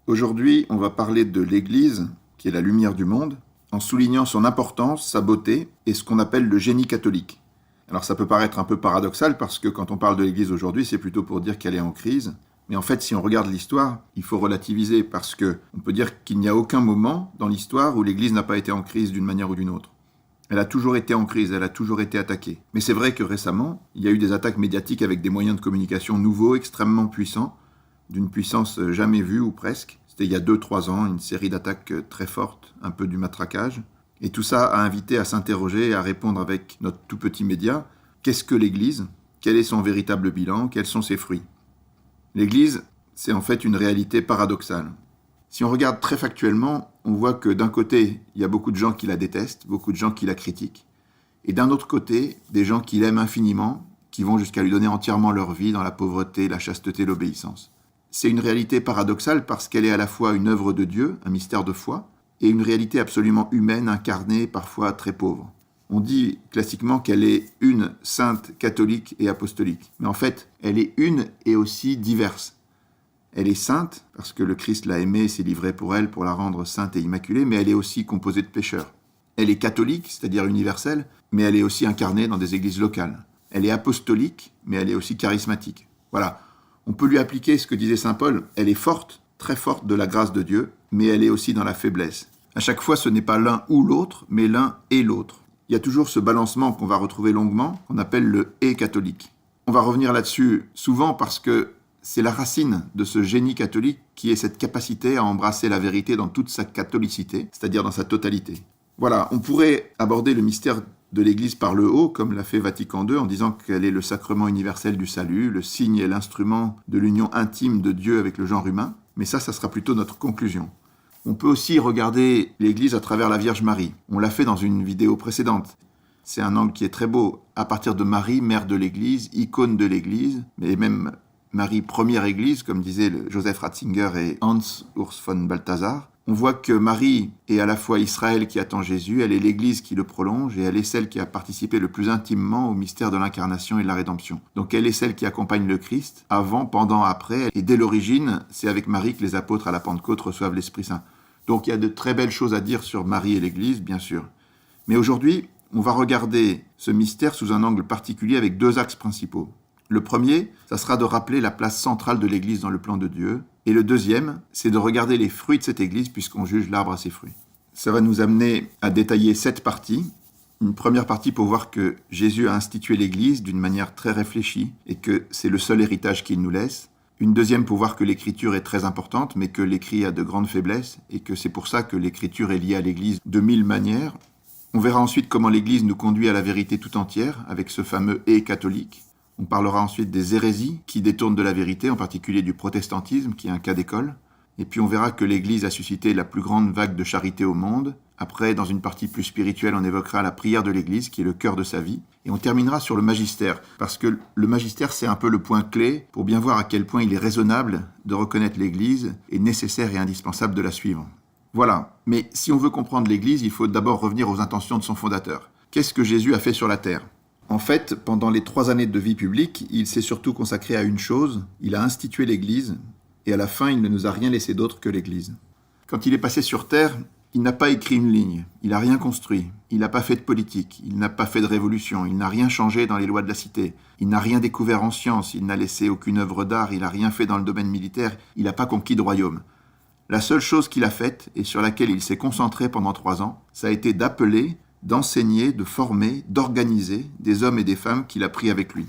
Aujourd'hui, on va parler de l'Église, qui est la lumière du monde, en soulignant son importance, sa beauté et ce qu'on appelle le génie catholique. Alors ça peut paraître un peu paradoxal parce que quand on parle de l'Église aujourd'hui, c'est plutôt pour dire qu'elle est en crise. Mais en fait, si on regarde l'histoire, il faut relativiser parce qu'on peut dire qu'il n'y a aucun moment dans l'histoire où l'Église n'a pas été en crise d'une manière ou d'une autre. Elle a toujours été en crise, elle a toujours été attaquée. Mais c'est vrai que récemment, il y a eu des attaques médiatiques avec des moyens de communication nouveaux, extrêmement puissants, d'une puissance jamais vue ou presque. C'était il y a 2-3 ans, une série d'attaques très fortes, un peu du matraquage. Et tout ça a invité à s'interroger et à répondre avec notre tout petit média. Qu'est-ce que l'Église ? Quel est son véritable bilan ? Quels sont ses fruits ? L'Église, c'est en fait une réalité paradoxale. Si on regarde très factuellement, on voit que d'un côté, il y a beaucoup de gens qui la détestent, beaucoup de gens qui la critiquent. Et d'un autre côté, des gens qui l'aiment infiniment, qui vont jusqu'à lui donner entièrement leur vie dans la pauvreté, la chasteté, l'obéissance. C'est une réalité paradoxale parce qu'elle est à la fois une œuvre de Dieu, un mystère de foi, et une réalité absolument humaine, incarnée, parfois très pauvre. On dit classiquement qu'elle est une, sainte, catholique et apostolique. Mais en fait, elle est une et aussi diverse. Elle est sainte, parce que le Christ l'a aimée et s'est livré pour elle, pour la rendre sainte et immaculée, mais elle est aussi composée de pécheurs. Elle est catholique, c'est-à-dire universelle, mais elle est aussi incarnée dans des églises locales. Elle est apostolique, mais elle est aussi charismatique. Voilà, on peut lui appliquer ce que disait saint Paul, elle est forte, très forte de la grâce de Dieu, mais elle est aussi dans la faiblesse. À chaque fois, ce n'est pas l'un ou l'autre, mais l'un et l'autre. Il y a toujours ce balancement qu'on va retrouver longuement, qu'on appelle le « et catholique ». On va revenir là-dessus souvent parce que c'est la racine de ce génie catholique qui est cette capacité à embrasser la vérité dans toute sa catholicité, c'est-à-dire dans sa totalité. Voilà, on pourrait aborder le mystère de l'Église par le haut, comme l'a fait Vatican II, en disant qu'elle est le sacrement universel du salut, le signe et l'instrument de l'union intime de Dieu avec le genre humain, mais ça sera plutôt notre conclusion. On peut aussi regarder l'Église à travers la Vierge Marie. On l'a fait dans une vidéo précédente. C'est un angle qui est très beau. À partir de Marie, mère de l'Église, icône de l'Église, mais même Marie, première Église, comme disaient Joseph Ratzinger et Hans Urs von Balthasar, on voit que Marie est à la fois Israël qui attend Jésus, elle est l'Église qui le prolonge et elle est celle qui a participé le plus intimement au mystère de l'incarnation et de la rédemption. Donc elle est celle qui accompagne le Christ avant, pendant, après. Et dès l'origine, c'est avec Marie que les apôtres à la Pentecôte reçoivent l'Esprit Saint. Donc il y a de très belles choses à dire sur Marie et l'Église, bien sûr. Mais aujourd'hui, on va regarder ce mystère sous un angle particulier avec 2 axes principaux. Le premier, ça sera de rappeler la place centrale de l'Église dans le plan de Dieu. Et le deuxième, c'est de regarder les fruits de cette Église puisqu'on juge l'arbre à ses fruits. Ça va nous amener à détailler 7 parties. Une première partie pour voir que Jésus a institué l'Église d'une manière très réfléchie et que c'est le seul héritage qu'il nous laisse. Une deuxième pour voir que l'Écriture est très importante mais que l'Écrit a de grandes faiblesses et que c'est pour ça que l'Écriture est liée à l'Église de 1000 manières. On verra ensuite comment l'Église nous conduit à la vérité tout entière avec ce fameux « et catholique ». On parlera ensuite des hérésies qui détournent de la vérité, en particulier du protestantisme, qui est un cas d'école. Et puis on verra que l'Église a suscité la plus grande vague de charité au monde. Après, dans une partie plus spirituelle, on évoquera la prière de l'Église, qui est le cœur de sa vie. Et on terminera sur le magistère, parce que le magistère, c'est un peu le point clé pour bien voir à quel point il est raisonnable de reconnaître l'Église et nécessaire et indispensable de la suivre. Voilà. Mais si on veut comprendre l'Église, il faut d'abord revenir aux intentions de son fondateur. Qu'est-ce que Jésus a fait sur la terre ? En fait, pendant les 3 années de vie publique, il s'est surtout consacré à une chose, il a institué l'Église, et à la fin, il ne nous a rien laissé d'autre que l'Église. Quand il est passé sur Terre, il n'a pas écrit une ligne, il n'a rien construit, il n'a pas fait de politique, il n'a pas fait de révolution, il n'a rien changé dans les lois de la cité, il n'a rien découvert en science, il n'a laissé aucune œuvre d'art, il n'a rien fait dans le domaine militaire, il n'a pas conquis de royaume. La seule chose qu'il a faite, et sur laquelle il s'est concentré pendant 3 ans, ça a été d'appeler, d'enseigner, de former, d'organiser des hommes et des femmes qu'il a pris avec lui.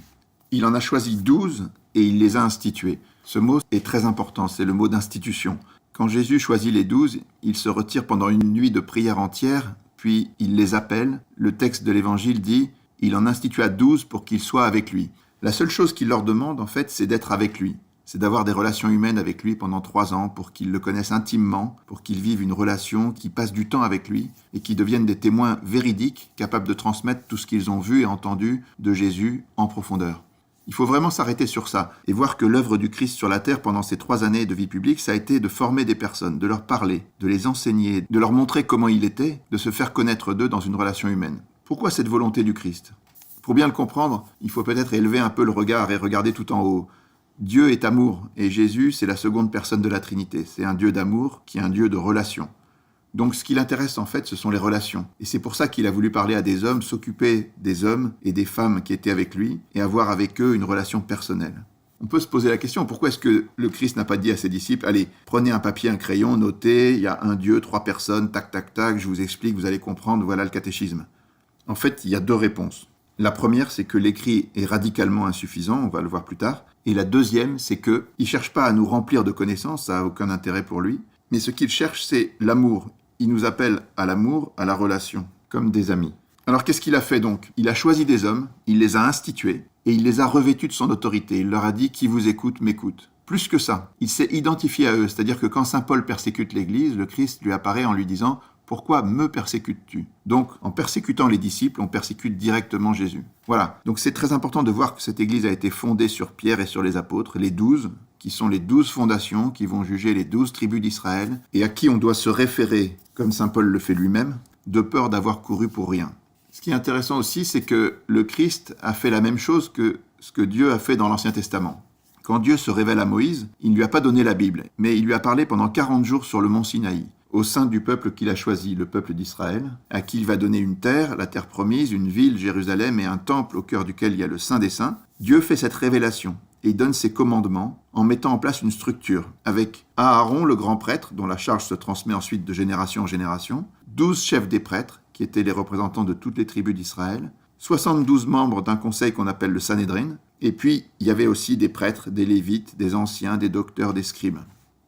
Il en a choisi 12 et il les a institués. Ce mot est très important, c'est le mot d'institution. Quand Jésus choisit les 12, il se retire pendant une nuit de prière entière, puis il les appelle. Le texte de l'Évangile dit « Il en institua 12 pour qu'ils soient avec lui ». La seule chose qu'il leur demande, en fait, c'est d'être avec lui. C'est d'avoir des relations humaines avec lui pendant 3 ans pour qu'ils le connaissent intimement, pour qu'ils vivent une relation, qu'ils passent du temps avec lui et qu'ils deviennent des témoins véridiques, capables de transmettre tout ce qu'ils ont vu et entendu de Jésus en profondeur. Il faut vraiment s'arrêter sur ça et voir que l'œuvre du Christ sur la terre pendant ces 3 années de vie publique, ça a été de former des personnes, de leur parler, de les enseigner, de leur montrer comment il était, de se faire connaître d'eux dans une relation humaine. Pourquoi cette volonté du Christ ? Pour bien le comprendre, il faut peut-être élever un peu le regard et regarder tout en haut. Dieu est amour, et Jésus, c'est la seconde personne de la Trinité. C'est un Dieu d'amour qui est un Dieu de relation. Donc ce qui l'intéresse en fait, ce sont les relations. Et c'est pour ça qu'il a voulu parler à des hommes, s'occuper des hommes et des femmes qui étaient avec lui, et avoir avec eux une relation personnelle. On peut se poser la question, pourquoi est-ce que le Christ n'a pas dit à ses disciples, allez, prenez un papier, un crayon, notez, il y a un Dieu, 3 personnes, tac, tac, tac, je vous explique, vous allez comprendre, voilà le catéchisme. En fait, il y a 2 réponses. La première, c'est que l'écrit est radicalement insuffisant, on va le voir plus tard. Et la deuxième, c'est qu'il ne cherche pas à nous remplir de connaissances, ça n'a aucun intérêt pour lui. Mais ce qu'il cherche, c'est l'amour. Il nous appelle à l'amour, à la relation, comme des amis. Alors qu'est-ce qu'il a fait donc? Il a choisi des hommes, il les a institués, et il les a revêtus de son autorité. Il leur a dit « Qui vous écoute, m'écoute ». Plus que ça, il s'est identifié à eux, c'est-à-dire que quand saint Paul persécute l'Église, le Christ lui apparaît en lui disant « Pourquoi me persécutes-tu » Donc, en persécutant les disciples, on persécute directement Jésus. Voilà, donc c'est très important de voir que cette Église a été fondée sur Pierre et sur les apôtres, les 12, qui sont les 12 fondations qui vont juger les 12 tribus d'Israël, et à qui on doit se référer, comme saint Paul le fait lui-même, de peur d'avoir couru pour rien. Ce qui est intéressant aussi, c'est que le Christ a fait la même chose que ce que Dieu a fait dans l'Ancien Testament. Quand Dieu se révèle à Moïse, il ne lui a pas donné la Bible, mais il lui a parlé pendant 40 jours sur le mont Sinaï, au sein du peuple qu'il a choisi, le peuple d'Israël, à qui il va donner une terre, la terre promise, une ville, Jérusalem, et un temple au cœur duquel il y a le Saint des Saints. Dieu fait cette révélation et il donne ses commandements en mettant en place une structure, avec Aaron, le grand prêtre, dont la charge se transmet ensuite de génération en génération, 12 chefs des prêtres, qui étaient les représentants de toutes les tribus d'Israël, 72 membres d'un conseil qu'on appelle le Sanhédrin, et puis il y avait aussi des prêtres, des lévites, des anciens, des docteurs, des scribes.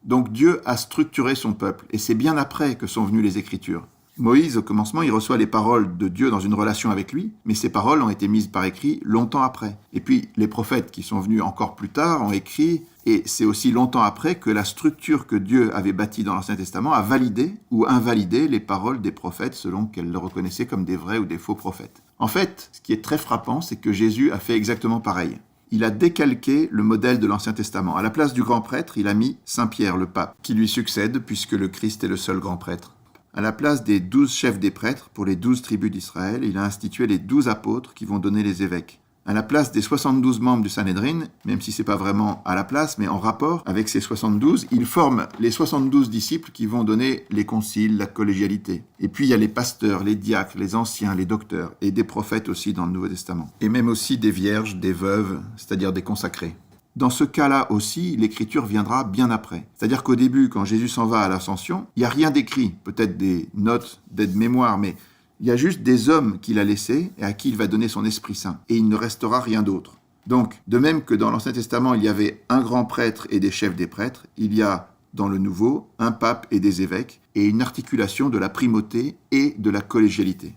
Donc Dieu a structuré son peuple, et c'est bien après que sont venues les Écritures. Moïse, au commencement, il reçoit les paroles de Dieu dans une relation avec lui, mais ces paroles ont été mises par écrit longtemps après. Et puis les prophètes qui sont venus encore plus tard ont écrit, et c'est aussi longtemps après que la structure que Dieu avait bâtie dans l'Ancien Testament a validé ou invalidé les paroles des prophètes selon qu'elle le reconnaissait comme des vrais ou des faux prophètes. En fait, ce qui est très frappant, c'est que Jésus a fait exactement pareil. Il a décalqué le modèle de l'Ancien Testament. À la place du grand prêtre, il a mis Saint Pierre, le pape, qui lui succède puisque le Christ est le seul grand prêtre. À la place des 12 chefs des prêtres pour les 12 tribus d'Israël, il a institué les 12 apôtres qui vont donner les évêques. À la place des 72 membres du Sanhédrin, même si c'est pas vraiment à la place, mais en rapport avec ces 72, il forme les 72 disciples qui vont donner les conciles, la collégialité. Et puis il y a les pasteurs, les diacres, les anciens, les docteurs, et des prophètes aussi dans le Nouveau Testament. Et même aussi des vierges, des veuves, c'est-à-dire des consacrés. Dans ce cas-là aussi, l'écriture viendra bien après. C'est-à-dire qu'au début, quand Jésus s'en va à l'ascension, il n'y a rien d'écrit, peut-être des notes d'aide-mémoire, mais il y a juste des hommes qu'il a laissés et à qui il va donner son Esprit Saint. Et il ne restera rien d'autre. Donc, de même que dans l'Ancien Testament, il y avait un grand prêtre et des chefs des prêtres, il y a dans le Nouveau un pape et des évêques, et une articulation de la primauté et de la collégialité.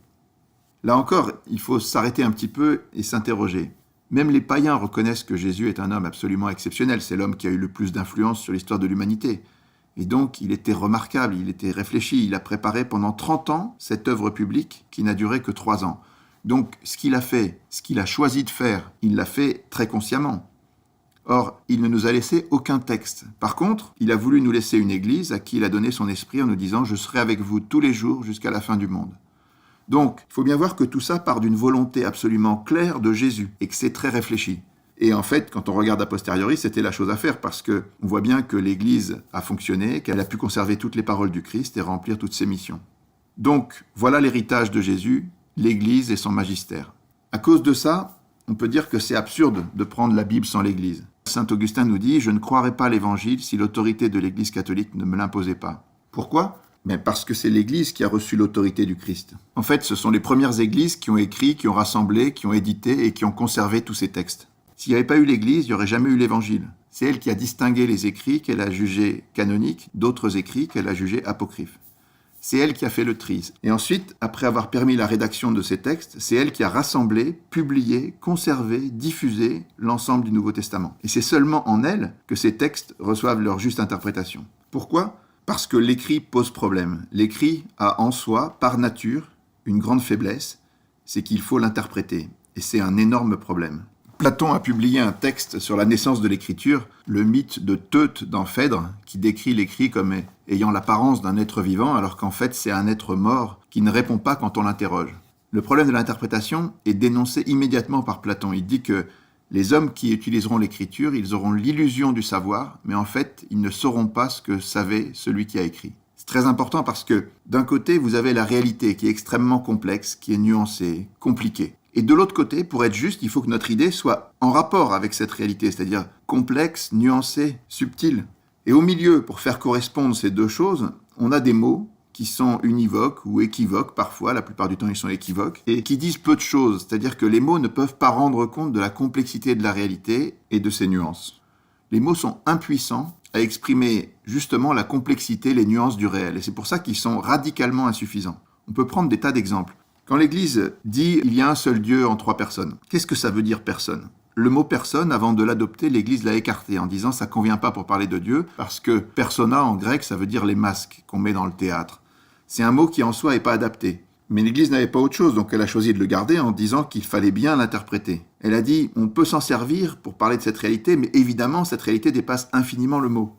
Là encore, il faut s'arrêter un petit peu et s'interroger. Même les païens reconnaissent que Jésus est un homme absolument exceptionnel. C'est l'homme qui a eu le plus d'influence sur l'histoire de l'humanité. Et donc, il était remarquable, il était réfléchi. Il a préparé pendant 30 ans cette œuvre publique qui n'a duré que 3 ans. Donc, ce qu'il a fait, ce qu'il a choisi de faire, il l'a fait très consciemment. Or, il ne nous a laissé aucun texte. Par contre, il a voulu nous laisser une église à qui il a donné son esprit en nous disant « Je serai avec vous tous les jours jusqu'à la fin du monde ». Donc, il faut bien voir que tout ça part d'une volonté absolument claire de Jésus et que c'est très réfléchi. Et en fait, quand on regarde a posteriori, c'était la chose à faire parce qu'on voit bien que l'Église a fonctionné, qu'elle a pu conserver toutes les paroles du Christ et remplir toutes ses missions. Donc, voilà l'héritage de Jésus, l'Église et son magistère. À cause de ça, on peut dire que c'est absurde de prendre la Bible sans l'Église. Saint Augustin nous dit « Je ne croirais pas l'Évangile si l'autorité de l'Église catholique ne me l'imposait pas. » Pourquoi ? Mais parce que c'est l'Église qui a reçu l'autorité du Christ. En fait, ce sont les premières églises qui ont écrit, qui ont rassemblé, qui ont édité et qui ont conservé tous ces textes. S'il n'y avait pas eu l'Église, il n'y aurait jamais eu l'Évangile. C'est elle qui a distingué les écrits qu'elle a jugés canoniques d'autres écrits qu'elle a jugés apocryphes. C'est elle qui a fait le tri. Et ensuite, après avoir permis la rédaction de ces textes, c'est elle qui a rassemblé, publié, conservé, diffusé l'ensemble du Nouveau Testament. Et c'est seulement en elle que ces textes reçoivent leur juste interprétation. Pourquoi ? Parce que l'écrit pose problème. L'écrit a en soi, par nature, une grande faiblesse, c'est qu'il faut l'interpréter. Et c'est un énorme problème. Platon a publié un texte sur la naissance de l'écriture, le mythe de Teute dans Phèdre, qui décrit l'écrit comme ayant l'apparence d'un être vivant, alors qu'en fait c'est un être mort qui ne répond pas quand on l'interroge. Le problème de l'interprétation est dénoncé immédiatement par Platon. Il dit que Les hommes qui utiliseront l'écriture, ils auront l'illusion du savoir, mais en fait, ils ne sauront pas ce que savait celui qui a écrit. C'est très important parce que, d'un côté, vous avez la réalité qui est extrêmement complexe, qui est nuancée, compliquée. Et de l'autre côté, pour être juste, il faut que notre idée soit en rapport avec cette réalité, c'est-à-dire complexe, nuancée, subtile. Et au milieu, pour faire correspondre ces deux choses, on a des mots qui sont univoques ou équivoques, parfois, la plupart du temps ils sont équivoques, et qui disent peu de choses, c'est-à-dire que les mots ne peuvent pas rendre compte de la complexité de la réalité et de ses nuances. Les mots sont impuissants à exprimer justement la complexité, les nuances du réel, et c'est pour ça qu'ils sont radicalement insuffisants. On peut prendre des tas d'exemples. Quand l'Église dit « il y a un seul Dieu en 3 personnes », qu'est-ce que ça veut dire « personne » ? Le mot « personne », avant de l'adopter, l'Église l'a écarté en disant « ça ne convient pas pour parler de Dieu », parce que « persona » en grec, ça veut dire les masques qu'on met dans le théâtre. C'est un mot qui en soi n'est pas adapté. Mais l'Église n'avait pas autre chose, donc elle a choisi de le garder en disant qu'il fallait bien l'interpréter. Elle a dit, on peut s'en servir pour parler de cette réalité, mais évidemment, cette réalité dépasse infiniment le mot.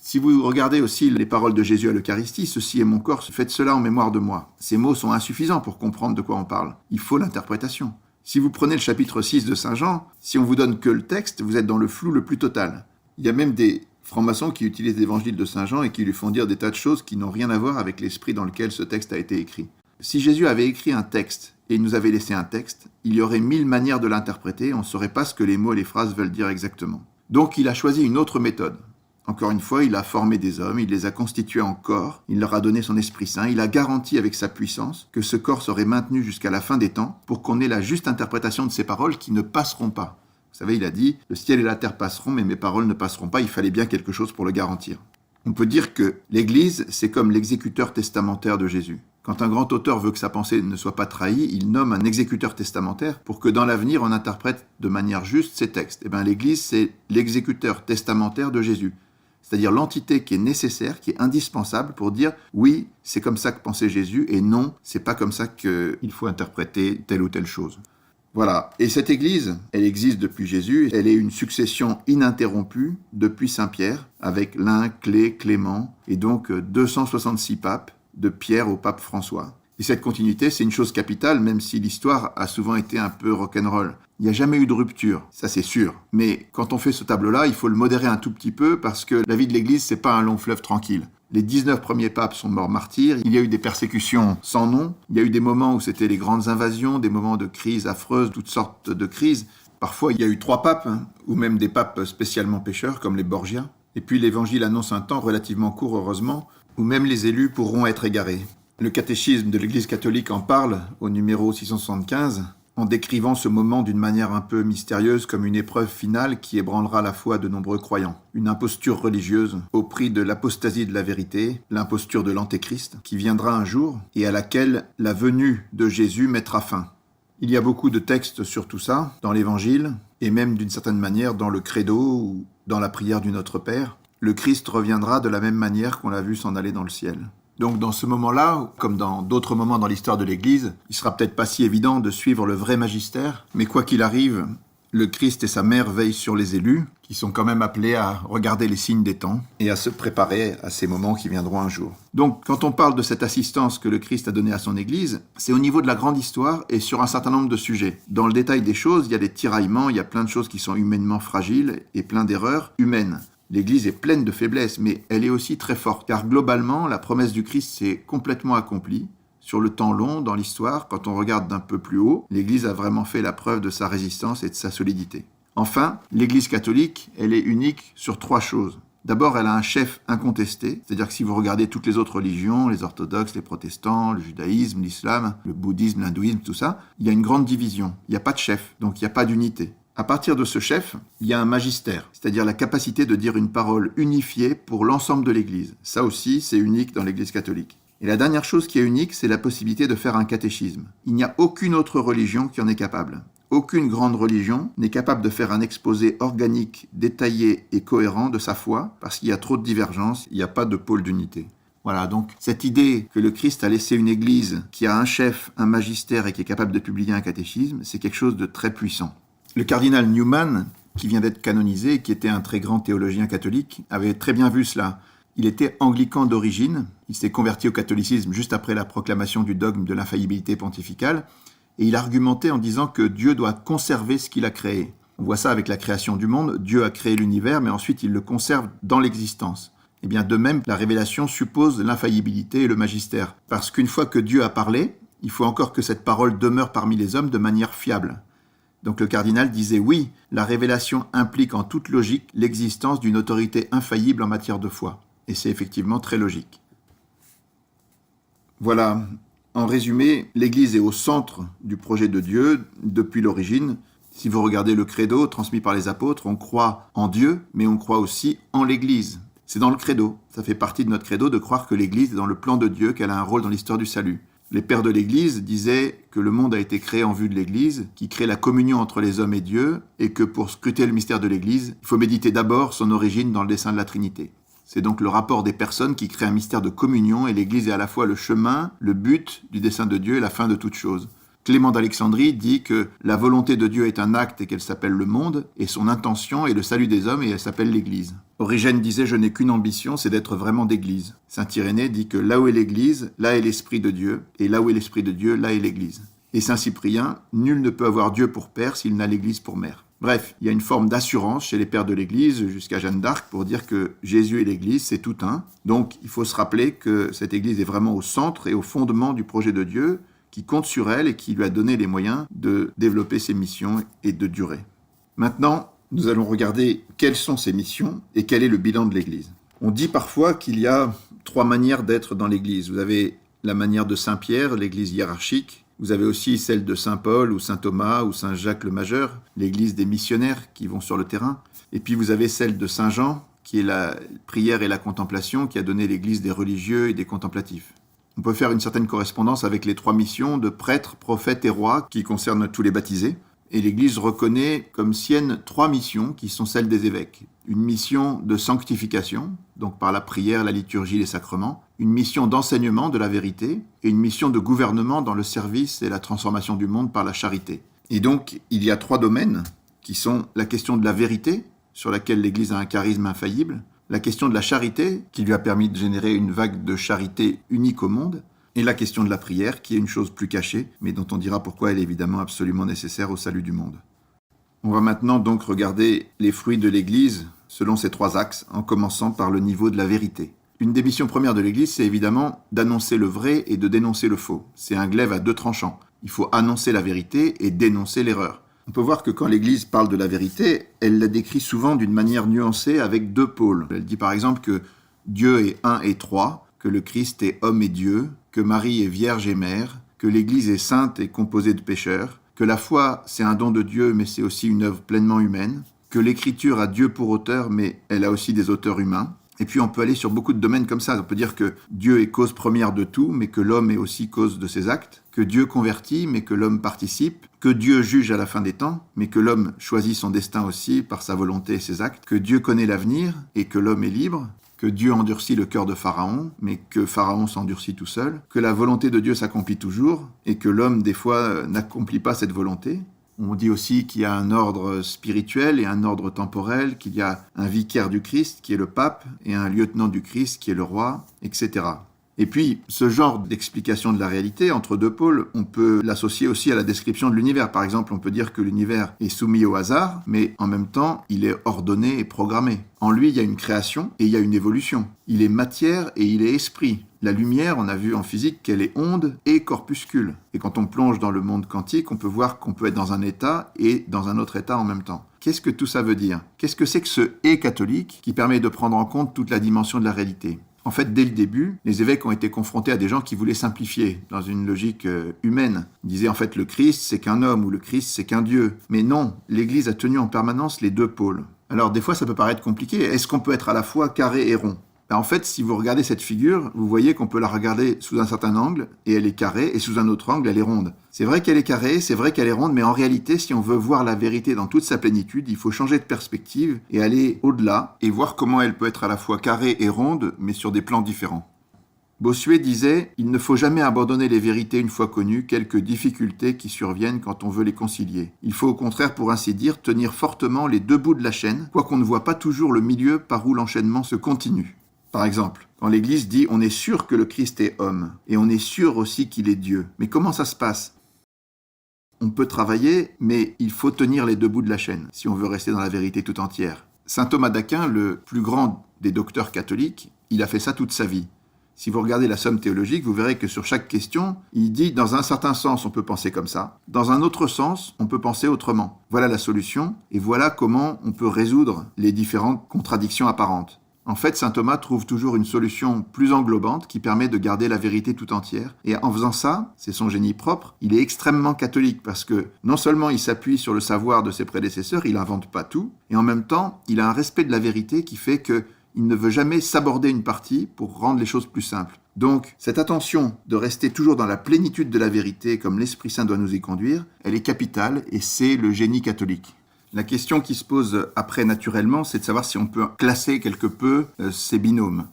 Si vous regardez aussi les paroles de Jésus à l'Eucharistie, « Ceci est mon corps, faites cela en mémoire de moi ». Ces mots sont insuffisants pour comprendre de quoi on parle. Il faut l'interprétation. Si vous prenez le chapitre 6 de Saint Jean, si on vous donne que le texte, vous êtes dans le flou le plus total. Il y a même des francs-maçons qui utilisent l'évangile de Saint Jean et qui lui font dire des tas de choses qui n'ont rien à voir avec l'esprit dans lequel ce texte a été écrit. Si Jésus avait écrit un texte et il nous avait laissé un texte, il y aurait 1000 manières de l'interpréter, on ne saurait pas ce que les mots et les phrases veulent dire exactement. Donc il a choisi une autre méthode. Encore une fois, il a formé des hommes, il les a constitués en corps, il leur a donné son Esprit Saint, il a garanti avec sa puissance que ce corps serait maintenu jusqu'à la fin des temps pour qu'on ait la juste interprétation de ces paroles qui ne passeront pas. Vous savez, il a dit « Le ciel et la terre passeront, mais mes paroles ne passeront pas », il fallait bien quelque chose pour le garantir. On peut dire que l'Église, c'est comme l'exécuteur testamentaire de Jésus. Quand un grand auteur veut que sa pensée ne soit pas trahie, il nomme un exécuteur testamentaire pour que dans l'avenir, on interprète de manière juste ses textes. Eh bien, l'Église, c'est l'exécuteur testamentaire de Jésus. C'est-à-dire l'entité qui est nécessaire, qui est indispensable pour dire « Oui, c'est comme ça que pensait Jésus » et « Non, c'est pas comme ça qu'il faut interpréter telle ou telle chose ». Voilà. Et cette Église, elle existe depuis Jésus. Elle est une succession ininterrompue depuis Saint Pierre, avec l'un, Clé, Clément, et donc 266 papes, de Pierre au pape François. Et cette continuité, c'est une chose capitale, même si l'histoire a souvent été un peu rock'n'roll. Il n'y a jamais eu de rupture, ça c'est sûr. Mais quand on fait ce tableau-là, il faut le modérer un tout petit peu, parce que la vie de l'Église, c'est pas un long fleuve tranquille. Les 19 premiers papes sont morts martyrs, il y a eu des persécutions sans nom, il y a eu des moments où c'était les grandes invasions, des moments de crise affreuse, toutes sortes de crises. Parfois, il y a eu 3 papes, ou même des papes spécialement pécheurs, comme les Borgia. Et puis l'Évangile annonce un temps relativement court, heureusement, où même les élus pourront être égarés. Le catéchisme de l'Église catholique en parle, au numéro 675, en décrivant ce moment d'une manière un peu mystérieuse comme une épreuve finale qui ébranlera la foi de nombreux croyants. Une imposture religieuse au prix de l'apostasie de la vérité, l'imposture de l'antéchrist, qui viendra un jour et à laquelle la venue de Jésus mettra fin. Il y a beaucoup de textes sur tout ça, dans l'Évangile, et même d'une certaine manière dans le credo ou dans la prière du Notre Père. Le Christ reviendra de la même manière qu'on l'a vu s'en aller dans le ciel. Donc dans ce moment-là, comme dans d'autres moments dans l'histoire de l'Église, il sera peut-être pas si évident de suivre le vrai magistère, mais quoi qu'il arrive, le Christ et sa mère veillent sur les élus, qui sont quand même appelés à regarder les signes des temps et à se préparer à ces moments qui viendront un jour. Donc quand on parle de cette assistance que le Christ a donnée à son Église, c'est au niveau de la grande histoire et sur un certain nombre de sujets. Dans le détail des choses, il y a des tiraillements, il y a plein de choses qui sont humainement fragiles et plein d'erreurs humaines. L'Église est pleine de faiblesses, mais elle est aussi très forte, car globalement, la promesse du Christ s'est complètement accomplie. Sur le temps long, dans l'histoire, quand on regarde d'un peu plus haut, l'Église a vraiment fait la preuve de sa résistance et de sa solidité. Enfin, l'Église catholique, elle est unique sur 3 choses. D'abord, elle a un chef incontesté, c'est-à-dire que si vous regardez toutes les autres religions, les orthodoxes, les protestants, le judaïsme, l'islam, le bouddhisme, l'hindouisme, tout ça, il y a une grande division. Il n'y a pas de chef, donc il n'y a pas d'unité. À partir de ce chef, il y a un magistère, c'est-à-dire la capacité de dire une parole unifiée pour l'ensemble de l'Église. Ça aussi, c'est unique dans l'Église catholique. Et la dernière chose qui est unique, c'est la possibilité de faire un catéchisme. Il n'y a aucune autre religion qui en est capable. Aucune grande religion n'est capable de faire un exposé organique, détaillé et cohérent de sa foi, parce qu'il y a trop de divergences, il n'y a pas de pôle d'unité. Voilà, donc cette idée que le Christ a laissé une Église qui a un chef, un magistère et qui est capable de publier un catéchisme, c'est quelque chose de très puissant. Le cardinal Newman, qui vient d'être canonisé, qui était un très grand théologien catholique, avait très bien vu cela. Il était anglican d'origine, il s'est converti au catholicisme juste après la proclamation du dogme de l'infaillibilité pontificale, et il argumentait en disant que Dieu doit conserver ce qu'il a créé. On voit ça avec la création du monde. Dieu a créé l'univers, mais ensuite il le conserve dans l'existence. Et bien de même, la révélation suppose l'infaillibilité et le magistère. Parce qu'une fois que Dieu a parlé, il faut encore que cette parole demeure parmi les hommes de manière fiable. Donc le cardinal disait oui, la révélation implique en toute logique l'existence d'une autorité infaillible en matière de foi. Et c'est effectivement très logique. Voilà, en résumé, l'Église est au centre du projet de Dieu depuis l'origine. Si vous regardez le credo transmis par les apôtres, on croit en Dieu, mais on croit aussi en l'Église. C'est dans le credo, ça fait partie de notre credo de croire que l'Église est dans le plan de Dieu, qu'elle a un rôle dans l'histoire du salut. Les pères de l'Église disaient que le monde a été créé en vue de l'Église, qui crée la communion entre les hommes et Dieu, et que pour scruter le mystère de l'Église, il faut méditer d'abord son origine dans le dessein de la Trinité. C'est donc le rapport des personnes qui crée un mystère de communion, et l'Église est à la fois le chemin, le but du dessein de Dieu et la fin de toute chose. Clément d'Alexandrie dit que la volonté de Dieu est un acte et qu'elle s'appelle le monde, et son intention est le salut des hommes et elle s'appelle l'Église. Origène disait « Je n'ai qu'une ambition, c'est d'être vraiment d'Église ». Saint Irénée dit que là où est l'Église, là est l'Esprit de Dieu, et là où est l'Esprit de Dieu, là est l'Église. Et Saint Cyprien, nul ne peut avoir Dieu pour père s'il n'a l'Église pour mère. Bref, il y a une forme d'assurance chez les pères de l'Église, jusqu'à Jeanne d'Arc, pour dire que Jésus et l'Église, c'est tout un. Donc, il faut se rappeler que cette Église est vraiment au centre et au fondement du projet de Dieu, qui compte sur elle et qui lui a donné les moyens de développer ses missions et de durer. Maintenant, nous allons regarder quelles sont ces missions et quel est le bilan de l'Église. On dit parfois qu'il y a 3 manières d'être dans l'Église. Vous avez la manière de Saint Pierre, l'Église hiérarchique. Vous avez aussi celle de Saint Paul ou Saint Thomas ou Saint Jacques le Majeur, l'Église des missionnaires qui vont sur le terrain. Et puis vous avez celle de Saint Jean, qui est la prière et la contemplation, qui a donné l'Église des religieux et des contemplatifs. On peut faire une certaine correspondance avec les 3 missions de prêtre, prophète et roi qui concernent tous les baptisés. Et l'Église reconnaît comme sienne 3 missions qui sont celles des évêques. Une mission de sanctification, donc par la prière, la liturgie, les sacrements. Une mission d'enseignement de la vérité. Et une mission de gouvernement dans le service et la transformation du monde par la charité. Et donc, il y a 3 domaines qui sont la question de la vérité, sur laquelle l'Église a un charisme infaillible. La question de la charité, qui lui a permis de générer une vague de charité unique au monde, et la question de la prière, qui est une chose plus cachée, mais dont on dira pourquoi elle est évidemment absolument nécessaire au salut du monde. On va maintenant donc regarder les fruits de l'Église selon ces 3 axes, en commençant par le niveau de la vérité. Une des missions premières de l'Église, c'est évidemment d'annoncer le vrai et de dénoncer le faux. C'est un glaive à 2 tranchants. Il faut annoncer la vérité et dénoncer l'erreur. On peut voir que quand l'Église parle de la vérité, elle la décrit souvent d'une manière nuancée avec 2 pôles. Elle dit par exemple que Dieu est un et 3, que le Christ est homme et Dieu, que Marie est vierge et mère, que l'Église est sainte et composée de pécheurs, que la foi c'est un don de Dieu mais c'est aussi une œuvre pleinement humaine, que l'Écriture a Dieu pour auteur mais elle a aussi des auteurs humains. Et puis on peut aller sur beaucoup de domaines comme ça. On peut dire que Dieu est cause première de tout, mais que l'homme est aussi cause de ses actes, que Dieu convertit, mais que l'homme participe, que Dieu juge à la fin des temps, mais que l'homme choisit son destin aussi par sa volonté et ses actes, que Dieu connaît l'avenir et que l'homme est libre, que Dieu endurcit le cœur de Pharaon, mais que Pharaon s'endurcit tout seul, que la volonté de Dieu s'accomplit toujours, et que l'homme des fois n'accomplit pas cette volonté. On dit aussi qu'il y a un ordre spirituel et un ordre temporel, qu'il y a un vicaire du Christ qui est le pape et un lieutenant du Christ qui est le roi, etc. Et puis, ce genre d'explication de la réalité entre 2 pôles, on peut l'associer aussi à la description de l'univers. Par exemple, on peut dire que l'univers est soumis au hasard, mais en même temps, il est ordonné et programmé. En lui, il y a une création et il y a une évolution. Il est matière et il est esprit. La lumière, on a vu en physique qu'elle est onde et corpuscule. Et quand on plonge dans le monde quantique, on peut voir qu'on peut être dans un état et dans un autre état en même temps. Qu'est-ce que tout ça veut dire ? Qu'est-ce que c'est que ce « et » catholique qui permet de prendre en compte toute la dimension de la réalité ? En fait, dès le début, les évêques ont été confrontés à des gens qui voulaient simplifier dans une logique humaine. Ils disaient en fait le Christ c'est qu'un homme ou le Christ c'est qu'un Dieu. Mais non, l'Église a tenu en permanence les 2 pôles. Alors des fois ça peut paraître compliqué. Est-ce qu'on peut être à la fois carré et rond ? En fait, si vous regardez cette figure, vous voyez qu'on peut la regarder sous un certain angle, et elle est carrée, et sous un autre angle, elle est ronde. C'est vrai qu'elle est carrée, c'est vrai qu'elle est ronde, mais en réalité, si on veut voir la vérité dans toute sa plénitude, il faut changer de perspective et aller au-delà, et voir comment elle peut être à la fois carrée et ronde, mais sur des plans différents. Bossuet disait « Il ne faut jamais abandonner les vérités une fois connues, quelques difficultés qui surviennent quand on veut les concilier. Il faut au contraire, pour ainsi dire, tenir fortement les 2 bouts de la chaîne, quoiqu'on ne voit pas toujours le milieu par où l'enchaînement se continue. » Par exemple, quand l'Église dit « on est sûr que le Christ est homme » et on est sûr aussi qu'il est Dieu. Mais comment ça se passe ? on peut travailler, mais il faut tenir les deux bouts de la chaîne, si on veut rester dans la vérité tout entière. Saint Thomas d'Aquin, le plus grand des docteurs catholiques, il a fait ça toute sa vie. Si vous regardez la Somme théologique, vous verrez que sur chaque question, il dit dans un certain sens, on peut penser comme ça. Dans un autre sens, on peut penser autrement. Voilà la solution, et voilà comment on peut résoudre les différentes contradictions apparentes. En fait, saint Thomas trouve toujours une solution plus englobante qui permet de garder la vérité tout entière. Et en faisant ça, c'est son génie propre, il est extrêmement catholique parce que non seulement il s'appuie sur le savoir de ses prédécesseurs, il n'invente pas tout, et en même temps, il a un respect de la vérité qui fait que il ne veut jamais s'aborder une partie pour rendre les choses plus simples. Donc, cette attention de rester toujours dans la plénitude de la vérité, comme l'Esprit Saint doit nous y conduire, elle est capitale et c'est le génie catholique. La question qui se pose après naturellement, c'est de savoir si on peut classer quelque peu ces binômes.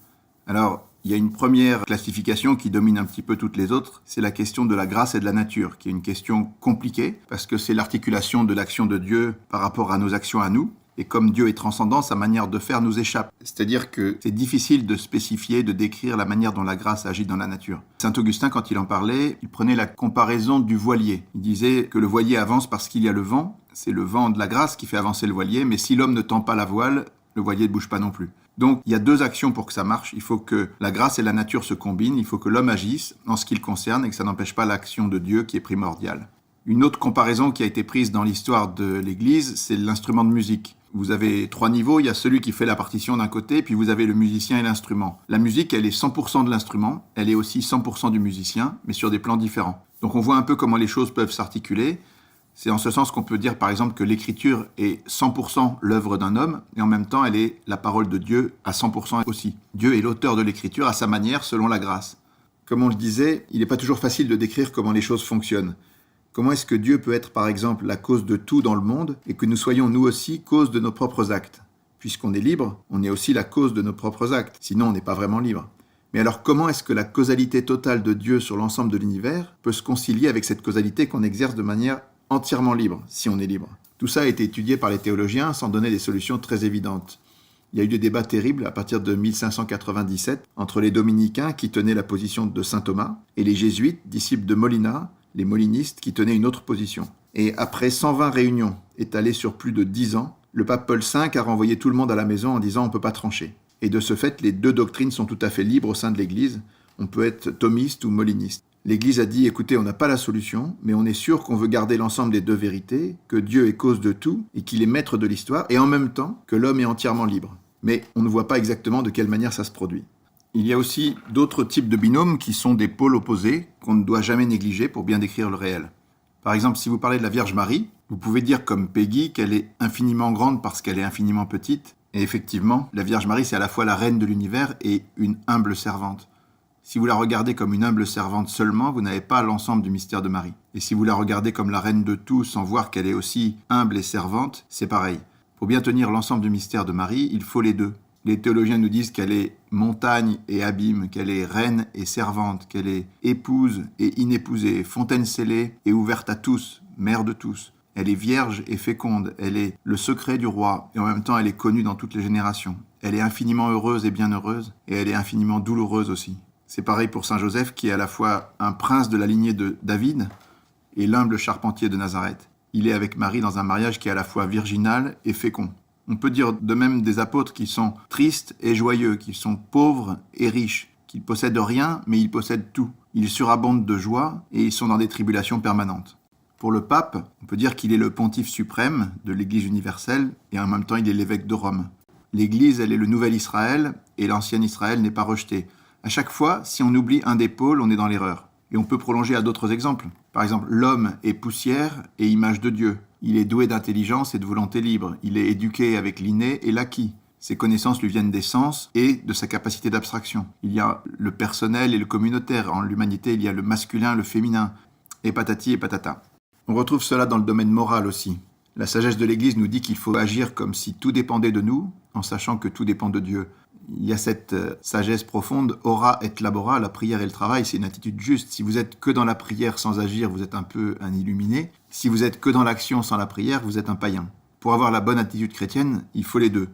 Alors, il y a une première classification qui domine un petit peu toutes les autres, c'est la question de la grâce et de la nature, qui est une question compliquée, parce que c'est l'articulation de l'action de Dieu par rapport à nos actions à nous. Et comme Dieu est transcendant, sa manière de faire nous échappe. C'est-à-dire que c'est difficile de spécifier, de décrire la manière dont la grâce agit dans la nature. Saint Augustin, quand il en parlait, il prenait la comparaison du voilier. Il disait que le voilier avance parce qu'il y a le vent. C'est le vent de la grâce qui fait avancer le voilier, mais si l'homme ne tend pas la voile, le voilier ne bouge pas non plus. Donc, il y a deux actions pour que ça marche. Il faut que la grâce et la nature se combinent. Il faut que l'homme agisse en ce qui le concerne et que ça n'empêche pas l'action de Dieu qui est primordiale. Une autre comparaison qui a été prise dans l'histoire de l'Église, c'est l'instrument de musique. Vous avez 3 niveaux, il y a celui qui fait la partition d'un côté, puis vous avez le musicien et l'instrument. La musique, elle est 100% de l'instrument, elle est aussi 100% du musicien, mais sur des plans différents. Donc on voit un peu comment les choses peuvent s'articuler. C'est en ce sens qu'on peut dire par exemple que l'écriture est 100% l'œuvre d'un homme, et en même temps elle est la parole de Dieu à 100% aussi. Dieu est l'auteur de l'écriture à sa manière, selon la grâce. Comme on le disait, il n'est pas toujours facile de décrire comment les choses fonctionnent. Comment est-ce que Dieu peut être, par exemple, la cause de tout dans le monde et que nous soyons nous aussi cause de nos propres actes? Puisqu'on est libre, on est aussi la cause de nos propres actes, sinon on n'est pas vraiment libre. Mais alors comment est-ce que la causalité totale de Dieu sur l'ensemble de l'univers peut se concilier avec cette causalité qu'on exerce de manière entièrement libre, si on est libre? Tout ça a été étudié par les théologiens sans donner des solutions très évidentes. Il y a eu des débats terribles à partir de 1597 entre les dominicains qui tenaient la position de saint Thomas et les jésuites, disciples de Molina, les molinistes qui tenaient une autre position. Et après 120 réunions étalées sur plus de 10 ans, le pape Paul V a renvoyé tout le monde à la maison en disant « on ne peut pas trancher ». Et de ce fait, les deux doctrines sont tout à fait libres au sein de l'Église. On peut être thomiste ou moliniste. L'Église a dit « écoutez, on n'a pas la solution, mais on est sûr qu'on veut garder l'ensemble des deux vérités, que Dieu est cause de tout et qu'il est maître de l'histoire, et en même temps que l'homme est entièrement libre ». Mais on ne voit pas exactement de quelle manière ça se produit. Il y a aussi d'autres types de binômes qui sont des pôles opposés qu'on ne doit jamais négliger pour bien décrire le réel. Par exemple, si vous parlez de la Vierge Marie, vous pouvez dire comme Peggy qu'elle est infiniment grande parce qu'elle est infiniment petite. Et effectivement, la Vierge Marie, c'est à la fois la reine de l'univers et une humble servante. Si vous la regardez comme une humble servante seulement, vous n'avez pas l'ensemble du mystère de Marie. Et si vous la regardez comme la reine de tout sans voir qu'elle est aussi humble et servante, c'est pareil. Pour bien tenir l'ensemble du mystère de Marie, il faut les deux. Les théologiens nous disent qu'elle est montagne et abîme, qu'elle est reine et servante, qu'elle est épouse et inépousée, fontaine scellée et ouverte à tous, mère de tous. Elle est vierge et féconde, elle est le secret du roi et en même temps elle est connue dans toutes les générations. Elle est infiniment heureuse et bienheureuse et elle est infiniment douloureuse aussi. C'est pareil pour Saint Joseph qui est à la fois un prince de la lignée de David et l'humble charpentier de Nazareth. Il est avec Marie dans un mariage qui est à la fois virginal et fécond. On peut dire de même des apôtres qui sont tristes et joyeux, qui sont pauvres et riches, qui possèdent rien, mais ils possèdent tout. Ils surabondent de joie et ils sont dans des tribulations permanentes. Pour le pape, on peut dire qu'il est le pontife suprême de l'Église universelle et en même temps il est l'évêque de Rome. L'Église, elle est le nouvel Israël et l'ancien Israël n'est pas rejeté. À chaque fois, si on oublie un des pôles, on est dans l'erreur. Et on peut prolonger à d'autres exemples. Par exemple, l'homme est poussière et image de Dieu. Il est doué d'intelligence et de volonté libre. Il est éduqué avec l'inné et l'acquis. Ses connaissances lui viennent des sens et de sa capacité d'abstraction. Il y a le personnel et le communautaire. En l'humanité, il y a le masculin, le féminin. Et patati et patata. On retrouve cela dans le domaine moral aussi. La sagesse de l'Église nous dit qu'il faut agir comme si tout dépendait de nous, en sachant que tout dépend de Dieu. Il y a cette sagesse profonde, ora et labora, la prière et le travail, c'est une attitude juste. Si vous êtes que dans la prière sans agir, vous êtes un peu un illuminé. Si vous êtes que dans l'action sans la prière, vous êtes un païen. Pour avoir la bonne attitude chrétienne, il faut les deux.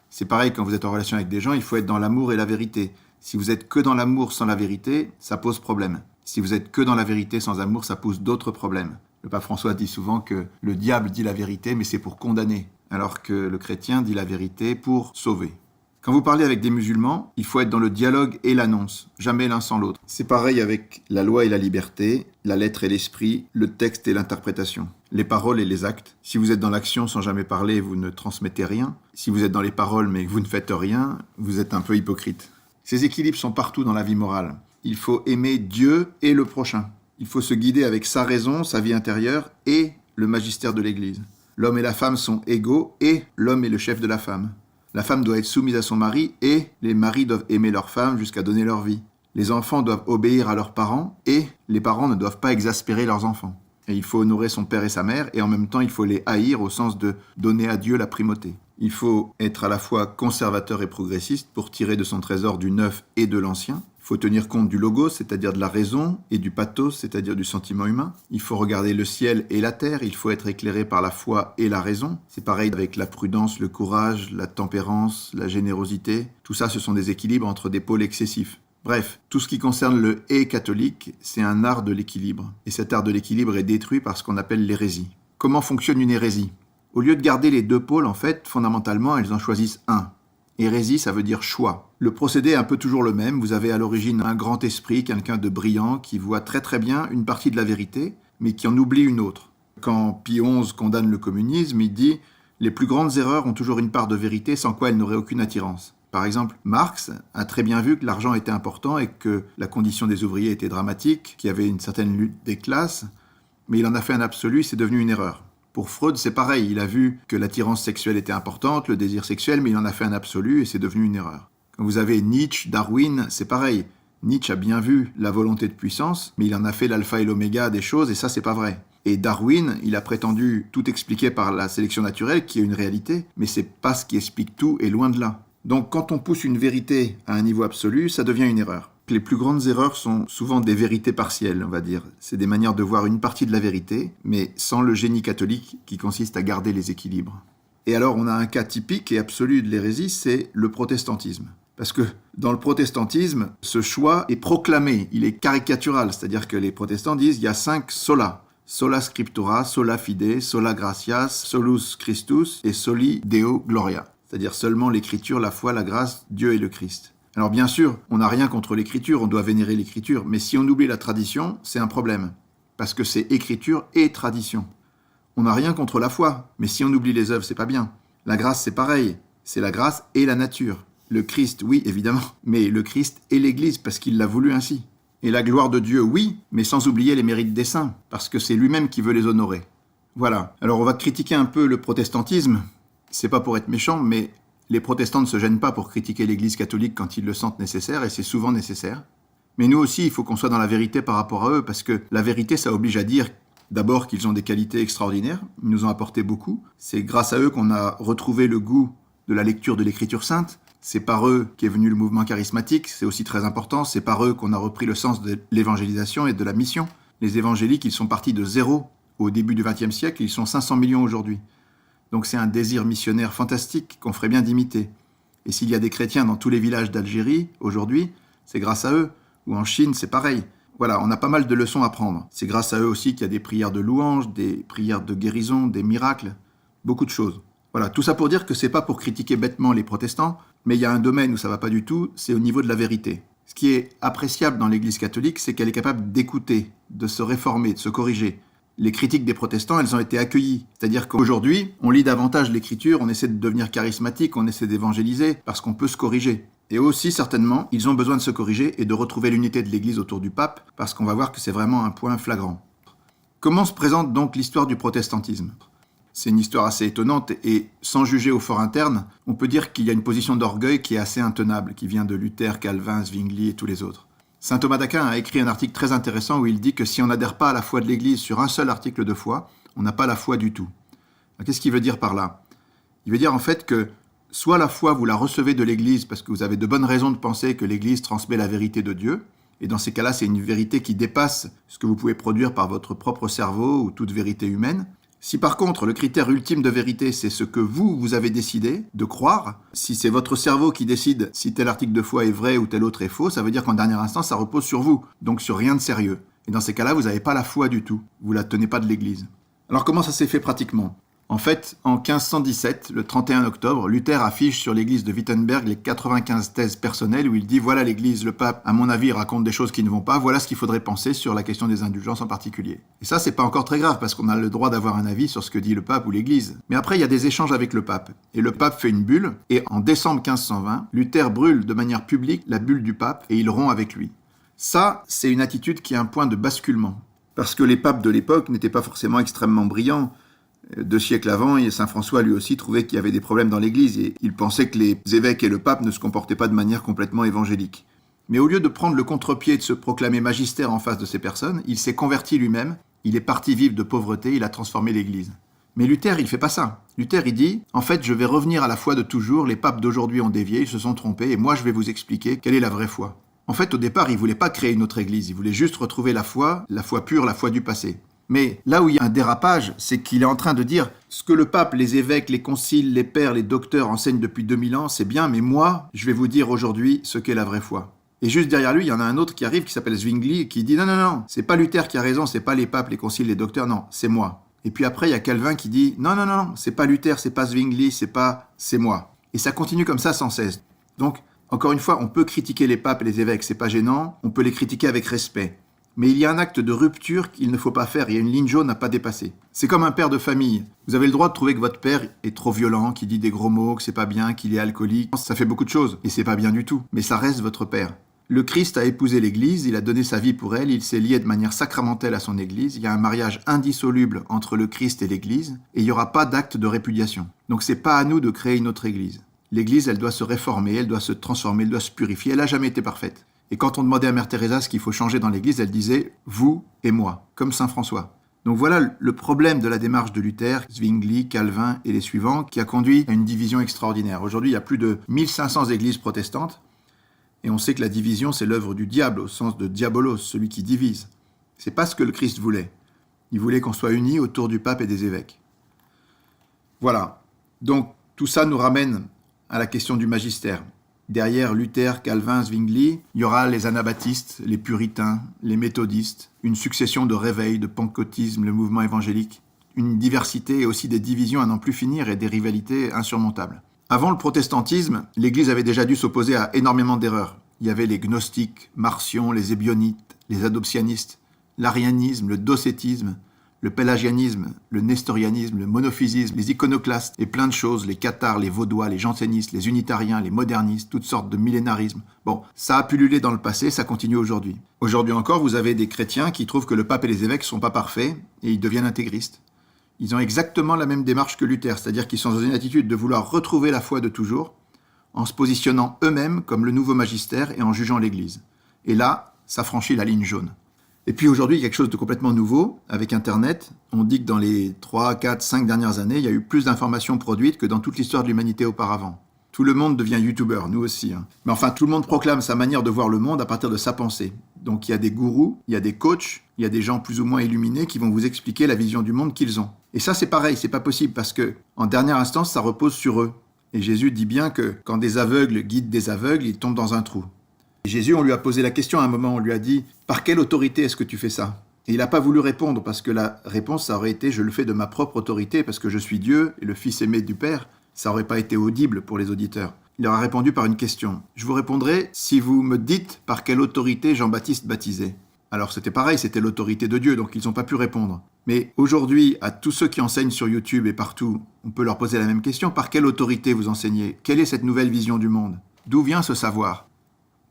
C'est pareil quand vous êtes en relation avec des gens, il faut être dans l'amour et la vérité. Si vous êtes que dans l'amour sans la vérité, ça pose problème. Si vous êtes que dans la vérité sans amour, ça pose d'autres problèmes. Le pape François dit souvent que le diable dit la vérité, mais c'est pour condamner, alors que le chrétien dit la vérité pour sauver. Quand vous parlez avec des musulmans, il faut être dans le dialogue et l'annonce, jamais l'un sans l'autre. C'est pareil avec la loi et la liberté, la lettre et l'esprit, le texte et l'interprétation, les paroles et les actes. Si vous êtes dans l'action sans jamais parler, vous ne transmettez rien. Si vous êtes dans les paroles mais que vous ne faites rien, vous êtes un peu hypocrite. Ces équilibres sont partout dans la vie morale. Il faut aimer Dieu et le prochain. Il faut se guider avec sa raison, sa vie intérieure et le magistère de l'Église. L'homme et la femme sont égaux et l'homme est le chef de la femme. La femme doit être soumise à son mari et les maris doivent aimer leur femme jusqu'à donner leur vie. Les enfants doivent obéir à leurs parents et les parents ne doivent pas exaspérer leurs enfants. Et il faut honorer son père et sa mère et en même temps il faut les haïr au sens de donner à Dieu la primauté. Il faut être à la fois conservateur et progressiste pour tirer de son trésor du neuf et de l'ancien. Il faut tenir compte du logos, c'est-à-dire de la raison, et du pathos, c'est-à-dire du sentiment humain. Il faut regarder le ciel et la terre, il faut être éclairé par la foi et la raison. C'est pareil avec la prudence, le courage, la tempérance, la générosité. Tout ça, ce sont des équilibres entre des pôles excessifs. Bref, tout ce qui concerne le « et » catholique, c'est un art de l'équilibre. Et cet art de l'équilibre est détruit par ce qu'on appelle l'hérésie. Comment fonctionne une hérésie ? Au lieu de garder les deux pôles, en fait, fondamentalement, elles en choisissent un. Hérésie, ça veut dire choix. Le procédé est un peu toujours le même. Vous avez à l'origine un grand esprit, quelqu'un de brillant, qui voit très très bien une partie de la vérité, mais qui en oublie une autre. Quand Pie XI condamne le communisme, il dit « Les plus grandes erreurs ont toujours une part de vérité sans quoi elles n'auraient aucune attirance ». Par exemple, Marx a très bien vu que l'argent était important et que la condition des ouvriers était dramatique, qu'il y avait une certaine lutte des classes, mais il en a fait un absolu, c'est devenu une erreur. Pour Freud, c'est pareil, il a vu que l'attirance sexuelle était importante, le désir sexuel, mais il en a fait un absolu et c'est devenu une erreur. Quand vous avez Nietzsche, Darwin, c'est pareil. Nietzsche a bien vu la volonté de puissance, mais il en a fait l'alpha et l'oméga des choses et ça, c'est pas vrai. Et Darwin, il a prétendu tout expliquer par la sélection naturelle, qui est une réalité, mais c'est pas ce qui explique tout et loin de là. Donc quand on pousse une vérité à un niveau absolu, ça devient une erreur. Les plus grandes erreurs sont souvent des vérités partielles, on va dire. C'est des manières de voir une partie de la vérité, mais sans le génie catholique qui consiste à garder les équilibres. Et alors on a un cas typique et absolu de l'hérésie, c'est le protestantisme. Parce que dans le protestantisme, ce choix est proclamé, il est caricatural, c'est-à-dire que les protestants disent il y a 5 sola. Sola scriptura, sola fide, sola gratias, solus Christus et soli Deo gloria. C'est-à-dire seulement l'écriture, la foi, la grâce, Dieu et le Christ. Alors bien sûr, on n'a rien contre l'écriture, on doit vénérer l'écriture, mais si on oublie la tradition, c'est un problème. Parce que c'est écriture et tradition. On n'a rien contre la foi, mais si on oublie les œuvres, c'est pas bien. La grâce, c'est pareil. C'est la grâce et la nature. Le Christ, oui, évidemment, mais le Christ et l'Église, parce qu'il l'a voulu ainsi. Et la gloire de Dieu, oui, mais sans oublier les mérites des saints, parce que c'est lui-même qui veut les honorer. Voilà. Alors on va critiquer un peu le protestantisme. C'est pas pour être méchant, mais les protestants ne se gênent pas pour critiquer l'Église catholique quand ils le sentent nécessaire, et c'est souvent nécessaire. Mais nous aussi, il faut qu'on soit dans la vérité par rapport à eux, parce que la vérité, ça oblige à dire d'abord qu'ils ont des qualités extraordinaires, ils nous ont apporté beaucoup. C'est grâce à eux qu'on a retrouvé le goût de la lecture de l'Écriture sainte. C'est par eux qu'est venu le mouvement charismatique, c'est aussi très important. C'est par eux qu'on a repris le sens de l'évangélisation et de la mission. Les évangéliques, ils sont partis de zéro au début du XXe siècle, ils sont 500 millions aujourd'hui. Donc c'est un désir missionnaire fantastique qu'on ferait bien d'imiter. Et s'il y a des chrétiens dans tous les villages d'Algérie, aujourd'hui, c'est grâce à eux. Ou en Chine, c'est pareil. Voilà, on a pas mal de leçons à prendre. C'est grâce à eux aussi qu'il y a des prières de louange, des prières de guérison, des miracles, beaucoup de choses. Voilà, tout ça pour dire que c'est pas pour critiquer bêtement les protestants, mais il y a un domaine où ça va pas du tout, c'est au niveau de la vérité. Ce qui est appréciable dans l'Église catholique, c'est qu'elle est capable d'écouter, de se réformer, de se corriger. Les critiques des protestants, elles ont été accueillies. C'est-à-dire qu'aujourd'hui, on lit davantage l'Écriture, on essaie de devenir charismatique, on essaie d'évangéliser, parce qu'on peut se corriger. Et aussi, certainement, ils ont besoin de se corriger et de retrouver l'unité de l'Église autour du pape, parce qu'on va voir que c'est vraiment un point flagrant. Comment se présente donc l'histoire du protestantisme ? C'est une histoire assez étonnante et, sans juger au fort interne, on peut dire qu'il y a une position d'orgueil qui est assez intenable, qui vient de Luther, Calvin, Zwingli et tous les autres. Saint Thomas d'Aquin a écrit un article très intéressant où il dit que si on n'adhère pas à la foi de l'Église sur un seul article de foi, on n'a pas la foi du tout. Alors, qu'est-ce qu'il veut dire par là ? Il veut dire en fait que soit la foi vous la recevez de l'Église parce que vous avez de bonnes raisons de penser que l'Église transmet la vérité de Dieu, et dans ces cas-là c'est une vérité qui dépasse ce que vous pouvez produire par votre propre cerveau ou toute vérité humaine. Si par contre le critère ultime de vérité c'est ce que vous avez décidé de croire, si c'est votre cerveau qui décide si tel article de foi est vrai ou tel autre est faux, ça veut dire qu'en dernière instance ça repose sur vous, donc sur rien de sérieux. Et dans ces cas-là, vous n'avez pas la foi du tout. Vous ne la tenez pas de l'Église. Alors comment ça s'est fait pratiquement ? En fait, en 1517, le 31 octobre, Luther affiche sur l'église de Wittenberg les 95 thèses personnelles où il dit « Voilà l'église, le pape, à mon avis, raconte des choses qui ne vont pas, voilà ce qu'il faudrait penser sur la question des indulgences en particulier. » Et ça, c'est pas encore très grave parce qu'on a le droit d'avoir un avis sur ce que dit le pape ou l'église. Mais après, il y a des échanges avec le pape. Et le pape fait une bulle, et en décembre 1520, Luther brûle de manière publique la bulle du pape et il rompt avec lui. Ça, c'est une attitude qui est un point de basculement. Parce que les papes de l'époque n'étaient pas forcément extrêmement brillants. 2 siècles avant, et Saint François lui aussi trouvait qu'il y avait des problèmes dans l'Église et il pensait que les évêques et le pape ne se comportaient pas de manière complètement évangélique. Mais au lieu de prendre le contre-pied et de se proclamer magistère en face de ces personnes, il s'est converti lui-même, il est parti vivre de pauvreté, il a transformé l'Église. Mais Luther, il fait pas ça. Luther, il dit, en fait, je vais revenir à la foi de toujours, les papes d'aujourd'hui ont dévié, ils se sont trompés, et moi je vais vous expliquer quelle est la vraie foi. En fait, au départ, il voulait pas créer une autre Église, il voulait juste retrouver la foi pure, la foi du passé. Mais là où il y a un dérapage, c'est qu'il est en train de dire ce que le pape, les évêques, les conciles, les pères, les docteurs enseignent depuis 2000 ans, c'est bien, mais moi, je vais vous dire aujourd'hui ce qu'est la vraie foi. Et juste derrière lui, il y en a un autre qui arrive qui s'appelle Zwingli et qui dit non, c'est pas Luther qui a raison, c'est pas les papes, les conciles, les docteurs, non, c'est moi. Et puis après, il y a Calvin qui dit non, c'est pas Luther, c'est pas Zwingli, c'est moi. Et ça continue comme ça sans cesse. Donc, encore une fois, on peut critiquer les papes et les évêques, c'est pas gênant, on peut les critiquer avec respect. Mais il y a un acte de rupture qu'il ne faut pas faire, il y a une ligne jaune à pas dépasser. C'est comme un père de famille. Vous avez le droit de trouver que votre père est trop violent, qu'il dit des gros mots, que c'est pas bien, qu'il est alcoolique. Ça fait beaucoup de choses, et c'est pas bien du tout. Mais ça reste votre père. Le Christ a épousé l'Église, il a donné sa vie pour elle, il s'est lié de manière sacramentelle à son Église, il y a un mariage indissoluble entre le Christ et l'Église, et il n'y aura pas d'acte de répudiation. Donc c'est pas à nous de créer une autre Église. L'Église, elle doit se réformer, elle doit se transformer, elle doit se purifier, elle n'a jamais été parfaite. Et quand on demandait à Mère Teresa ce qu'il faut changer dans l'Église, elle disait « vous et moi », comme Saint François. Donc voilà le problème de la démarche de Luther, Zwingli, Calvin et les suivants, qui a conduit à une division extraordinaire. Aujourd'hui, il y a plus de 1500 églises protestantes, et on sait que la division, c'est l'œuvre du diable, au sens de diabolos, celui qui divise. C'est pas ce que le Christ voulait. Il voulait qu'on soit unis autour du pape et des évêques. Voilà. Donc tout ça nous ramène à la question du magistère. Derrière Luther, Calvin, Zwingli, il y aura les anabaptistes, les puritains, les méthodistes, une succession de réveils, de pentecôtisme, le mouvement évangélique, une diversité et aussi des divisions à n'en plus finir et des rivalités insurmontables. Avant le protestantisme, l'Église avait déjà dû s'opposer à énormément d'erreurs. Il y avait les gnostiques, marcions, les ébionites, les adoptionnistes, l'arianisme, le docétisme, le pélagianisme, le nestorianisme, le monophysisme, les iconoclastes et plein de choses, les cathares, les vaudois, les jansénistes, les unitariens, les modernistes, toutes sortes de millénarismes. Bon, ça a pullulé dans le passé, ça continue aujourd'hui. Aujourd'hui encore, vous avez des chrétiens qui trouvent que le pape et les évêques ne sont pas parfaits et ils deviennent intégristes. Ils ont exactement la même démarche que Luther, c'est-à-dire qu'ils sont dans une attitude de vouloir retrouver la foi de toujours en se positionnant eux-mêmes comme le nouveau magistère et en jugeant l'Église. Et là, ça franchit la ligne jaune. Et puis aujourd'hui, il y a quelque chose de complètement nouveau avec Internet. On dit que dans les 3, 4, 5 dernières années, il y a eu plus d'informations produites que dans toute l'histoire de l'humanité auparavant. Tout le monde devient youtubeur, nous aussi. Mais enfin, tout le monde proclame sa manière de voir le monde à partir de sa pensée. Donc il y a des gourous, il y a des coachs, il y a des gens plus ou moins illuminés qui vont vous expliquer la vision du monde qu'ils ont. Et ça, c'est pareil, c'est pas possible parce que, en dernière instance, ça repose sur eux. Et Jésus dit bien que quand des aveugles guident des aveugles, ils tombent dans un trou. Et Jésus, on lui a posé la question à un moment, on lui a dit « Par quelle autorité est-ce que tu fais ça ?» Et il n'a pas voulu répondre parce que la réponse, ça aurait été « Je le fais de ma propre autorité parce que je suis Dieu et le Fils aimé du Père ». Ça n'aurait pas été audible pour les auditeurs. Il leur a répondu par une question. « Je vous répondrai si vous me dites par quelle autorité Jean-Baptiste baptisait. » Alors c'était pareil, c'était l'autorité de Dieu, donc ils n'ont pas pu répondre. Mais aujourd'hui, à tous ceux qui enseignent sur YouTube et partout, on peut leur poser la même question. Par quelle autorité vous enseignez ? Quelle est cette nouvelle vision du monde ? D'où vient ce savoir ?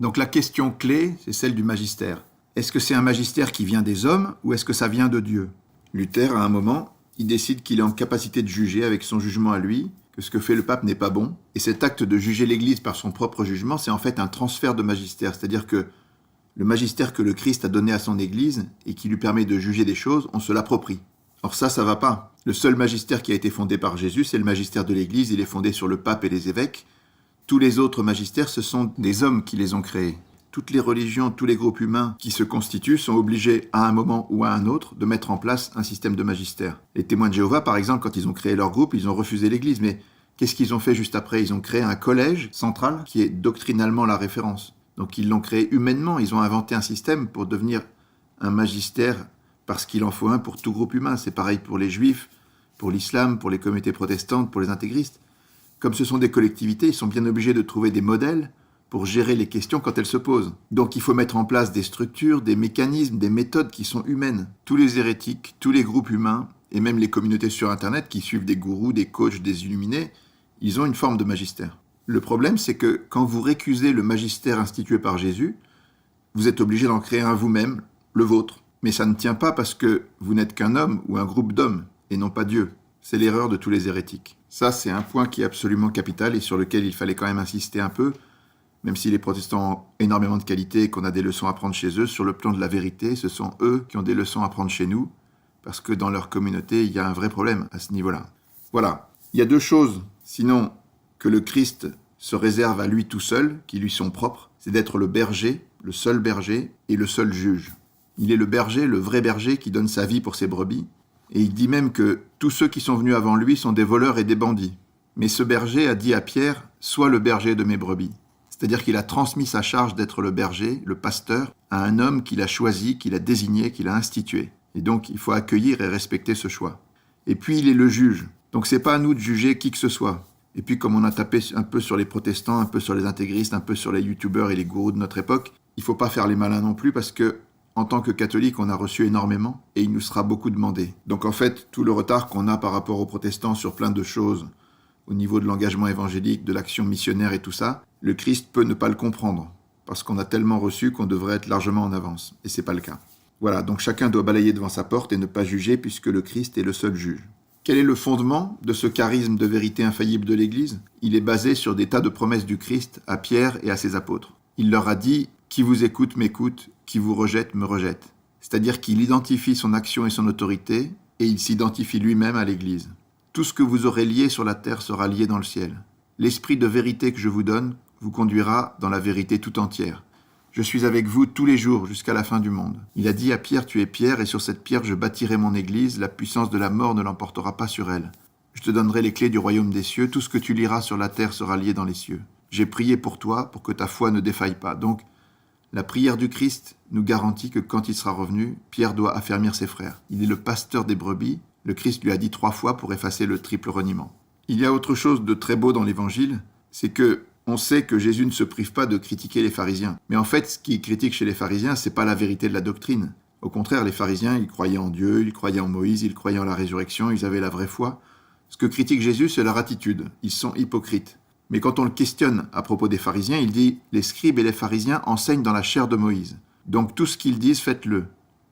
Donc la question clé, c'est celle du magistère. Est-ce que c'est un magistère qui vient des hommes ou est-ce que ça vient de Dieu ? Luther, à un moment, il décide qu'il est en capacité de juger avec son jugement à lui, que ce que fait le pape n'est pas bon. Et cet acte de juger l'Église par son propre jugement, c'est en fait un transfert de magistère. C'est-à-dire que le magistère que le Christ a donné à son Église et qui lui permet de juger des choses, on se l'approprie. Or ça va pas. Le seul magistère qui a été fondé par Jésus, c'est le magistère de l'Église. Il est fondé sur le pape et les évêques. Tous les autres magistères, ce sont des hommes qui les ont créés. Toutes les religions, tous les groupes humains qui se constituent sont obligés à un moment ou à un autre de mettre en place un système de magistère. Les témoins de Jéhovah, par exemple, quand ils ont créé leur groupe, ils ont refusé l'Église. Mais qu'est-ce qu'ils ont fait juste après ? Ils ont créé un collège central qui est doctrinalement la référence. Donc ils l'ont créé humainement, ils ont inventé un système pour devenir un magistère parce qu'il en faut un pour tout groupe humain. C'est pareil pour les juifs, pour l'islam, pour les communautés protestantes, pour les intégristes. Comme ce sont des collectivités, ils sont bien obligés de trouver des modèles pour gérer les questions quand elles se posent. Donc il faut mettre en place des structures, des mécanismes, des méthodes qui sont humaines. Tous les hérétiques, tous les groupes humains, et même les communautés sur Internet qui suivent des gourous, des coachs, des illuminés, ils ont une forme de magistère. Le problème, c'est que quand vous récusez le magistère institué par Jésus, vous êtes obligé d'en créer un vous-même, le vôtre. Mais ça ne tient pas parce que vous n'êtes qu'un homme ou un groupe d'hommes, et non pas Dieu. C'est l'erreur de tous les hérétiques. Ça, c'est un point qui est absolument capital et sur lequel il fallait quand même insister un peu, même si les protestants ont énormément de qualités et qu'on a des leçons à prendre chez eux, sur le plan de la vérité, ce sont eux qui ont des leçons à prendre chez nous, parce que dans leur communauté, il y a un vrai problème à ce niveau-là. Voilà. Il y a deux choses, sinon, que le Christ se réserve à lui tout seul, qui lui sont propres, c'est d'être le berger, le seul berger et le seul juge. Il est le berger, le vrai berger qui donne sa vie pour ses brebis, et il dit même que tous ceux qui sont venus avant lui sont des voleurs et des bandits. Mais ce berger a dit à Pierre, « Sois le berger de mes brebis ». C'est-à-dire qu'il a transmis sa charge d'être le berger, le pasteur, à un homme qu'il a choisi, qu'il a désigné, qu'il a institué. Et donc, il faut accueillir et respecter ce choix. Et puis, il est le juge. Donc, c'est pas à nous de juger qui que ce soit. Et puis, comme on a tapé un peu sur les protestants, un peu sur les intégristes, un peu sur les youtubeurs et les gourous de notre époque, il faut pas faire les malins non plus parce que, en tant que catholique, on a reçu énormément et il nous sera beaucoup demandé. Donc, en fait, tout le retard qu'on a par rapport aux protestants sur plein de choses, au niveau de l'engagement évangélique, de l'action missionnaire et tout ça, le Christ peut ne pas le comprendre, parce qu'on a tellement reçu qu'on devrait être largement en avance, et c'est pas le cas. Voilà, donc chacun doit balayer devant sa porte et ne pas juger, puisque le Christ est le seul juge. Quel est le fondement de ce charisme de vérité infaillible de l'Église ? Il est basé sur des tas de promesses du Christ à Pierre et à ses apôtres. Il leur a dit « Qui vous écoute m'écoute, qui vous rejette me rejette ». C'est-à-dire qu'il identifie son action et son autorité, et il s'identifie lui-même à l'Église. Tout ce que vous aurez lié sur la terre sera lié dans le ciel. L'esprit de vérité que je vous donne vous conduira dans la vérité tout entière. Je suis avec vous tous les jours jusqu'à la fin du monde. Il a dit à Pierre, tu es Pierre, et sur cette pierre je bâtirai mon église, la puissance de la mort ne l'emportera pas sur elle. Je te donnerai les clés du royaume des cieux, tout ce que tu liras sur la terre sera lié dans les cieux. J'ai prié pour toi, pour que ta foi ne défaille pas. Donc, la prière du Christ nous garantit que quand il sera revenu, Pierre doit affermir ses frères. Il est le pasteur des brebis, le Christ lui a dit 3 fois pour effacer le triple reniement. Il y a autre chose de très beau dans l'évangile, c'est que on sait que Jésus ne se prive pas de critiquer les pharisiens. Mais en fait, ce qu'il critique chez les pharisiens, c'est pas la vérité de la doctrine. Au contraire, les pharisiens, ils croyaient en Dieu, ils croyaient en Moïse, ils croyaient en la résurrection, ils avaient la vraie foi. Ce que critique Jésus, c'est leur attitude. Ils sont hypocrites. Mais quand on le questionne à propos des pharisiens, il dit « Les scribes et les pharisiens enseignent dans la chair de Moïse. Donc tout ce qu'ils disent, faites-le.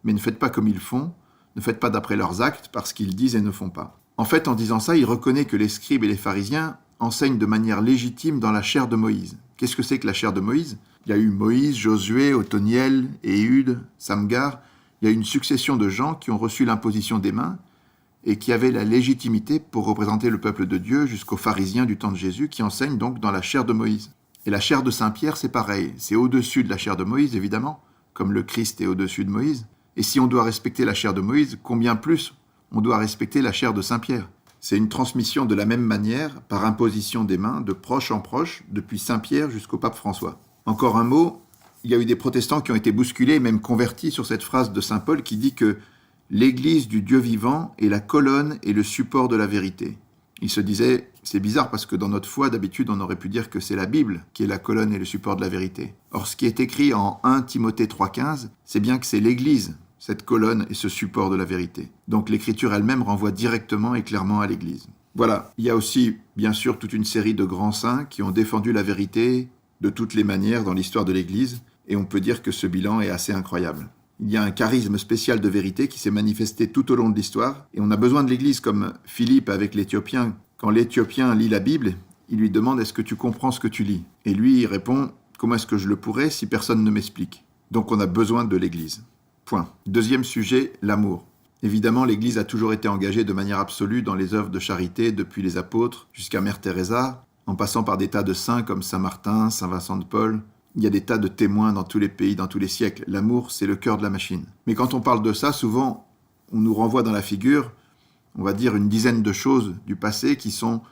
Mais ne faites pas comme ils font, ne faites pas d'après leurs actes, parce qu'ils disent et ne font pas. » En fait, en disant ça, il reconnaît que les scribes et les pharisiens enseignent de manière légitime dans la chair de Moïse. Qu'est-ce que c'est que la chair de Moïse ? Il y a eu Moïse, Josué, Othoniel, Éhude, Samgar. Il y a une succession de gens qui ont reçu l'imposition des mains et qui avaient la légitimité pour représenter le peuple de Dieu jusqu'aux pharisiens du temps de Jésus qui enseignent donc dans la chair de Moïse. Et la chair de Saint-Pierre, c'est pareil. C'est au-dessus de la chair de Moïse, évidemment, comme le Christ est au-dessus de Moïse. Et si on doit respecter la chair de Moïse, combien plus on doit respecter la chair de Saint-Pierre ? C'est une transmission de la même manière, par imposition des mains, de proche en proche, depuis Saint-Pierre jusqu'au pape François. Encore un mot, il y a eu des protestants qui ont été bousculés et même convertis sur cette phrase de saint Paul qui dit que l'Église du Dieu vivant est la colonne et le support de la vérité. Il se disait, c'est bizarre parce que dans notre foi, d'habitude, on aurait pu dire que c'est la Bible qui est la colonne et le support de la vérité. Or, ce qui est écrit en 1 Timothée 3,15, c'est bien que c'est l'Église, cette colonne et ce support de la vérité. Donc l'Écriture elle-même renvoie directement et clairement à l'Église. Voilà, il y a aussi, bien sûr, toute une série de grands saints qui ont défendu la vérité de toutes les manières dans l'histoire de l'Église, et on peut dire que ce bilan est assez incroyable. Il y a un charisme spécial de vérité qui s'est manifesté tout au long de l'histoire, et on a besoin de l'Église comme Philippe avec l'Éthiopien. Quand l'Éthiopien lit la Bible, il lui demande « Est-ce que tu comprends ce que tu lis ?» Et lui, il répond « Comment est-ce que je le pourrais si personne ne m'explique ?» Donc on a besoin de l'Église. Point. Deuxième sujet, l'amour. Évidemment, l'Église a toujours été engagée de manière absolue dans les œuvres de charité, depuis les apôtres jusqu'à Mère Teresa, en passant par des tas de saints comme Saint Martin, Saint Vincent de Paul. Il y a des tas de témoins dans tous les pays, dans tous les siècles. L'amour, c'est le cœur de la machine. Mais quand on parle de ça, souvent, on nous renvoie dans la figure, on va dire, une dizaine de choses du passé qui sont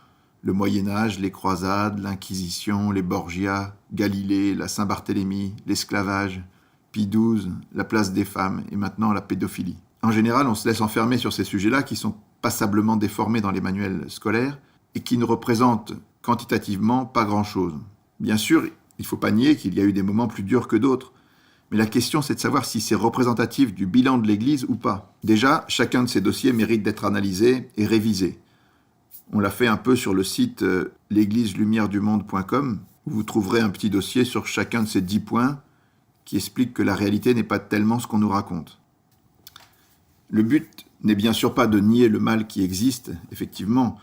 le Moyen-Âge, les croisades, l'Inquisition, les Borgia, Galilée, la Saint-Barthélemy, l'esclavage, Pie XII, la place des femmes et maintenant la pédophilie. En général, on se laisse enfermer sur ces sujets-là qui sont passablement déformés dans les manuels scolaires et qui ne représentent quantitativement pas grand-chose. Bien sûr, il ne faut pas nier qu'il y a eu des moments plus durs que d'autres, mais la question c'est de savoir si c'est représentatif du bilan de l'Église ou pas. Déjà, chacun de ces dossiers mérite d'être analysé et révisé. On l'a fait un peu sur le site l'égliselumièredumonde.com, où vous trouverez un petit dossier sur chacun de ces 10 points qui explique que la réalité n'est pas tellement ce qu'on nous raconte. Le but n'est bien sûr pas de nier le mal qui existe, effectivement.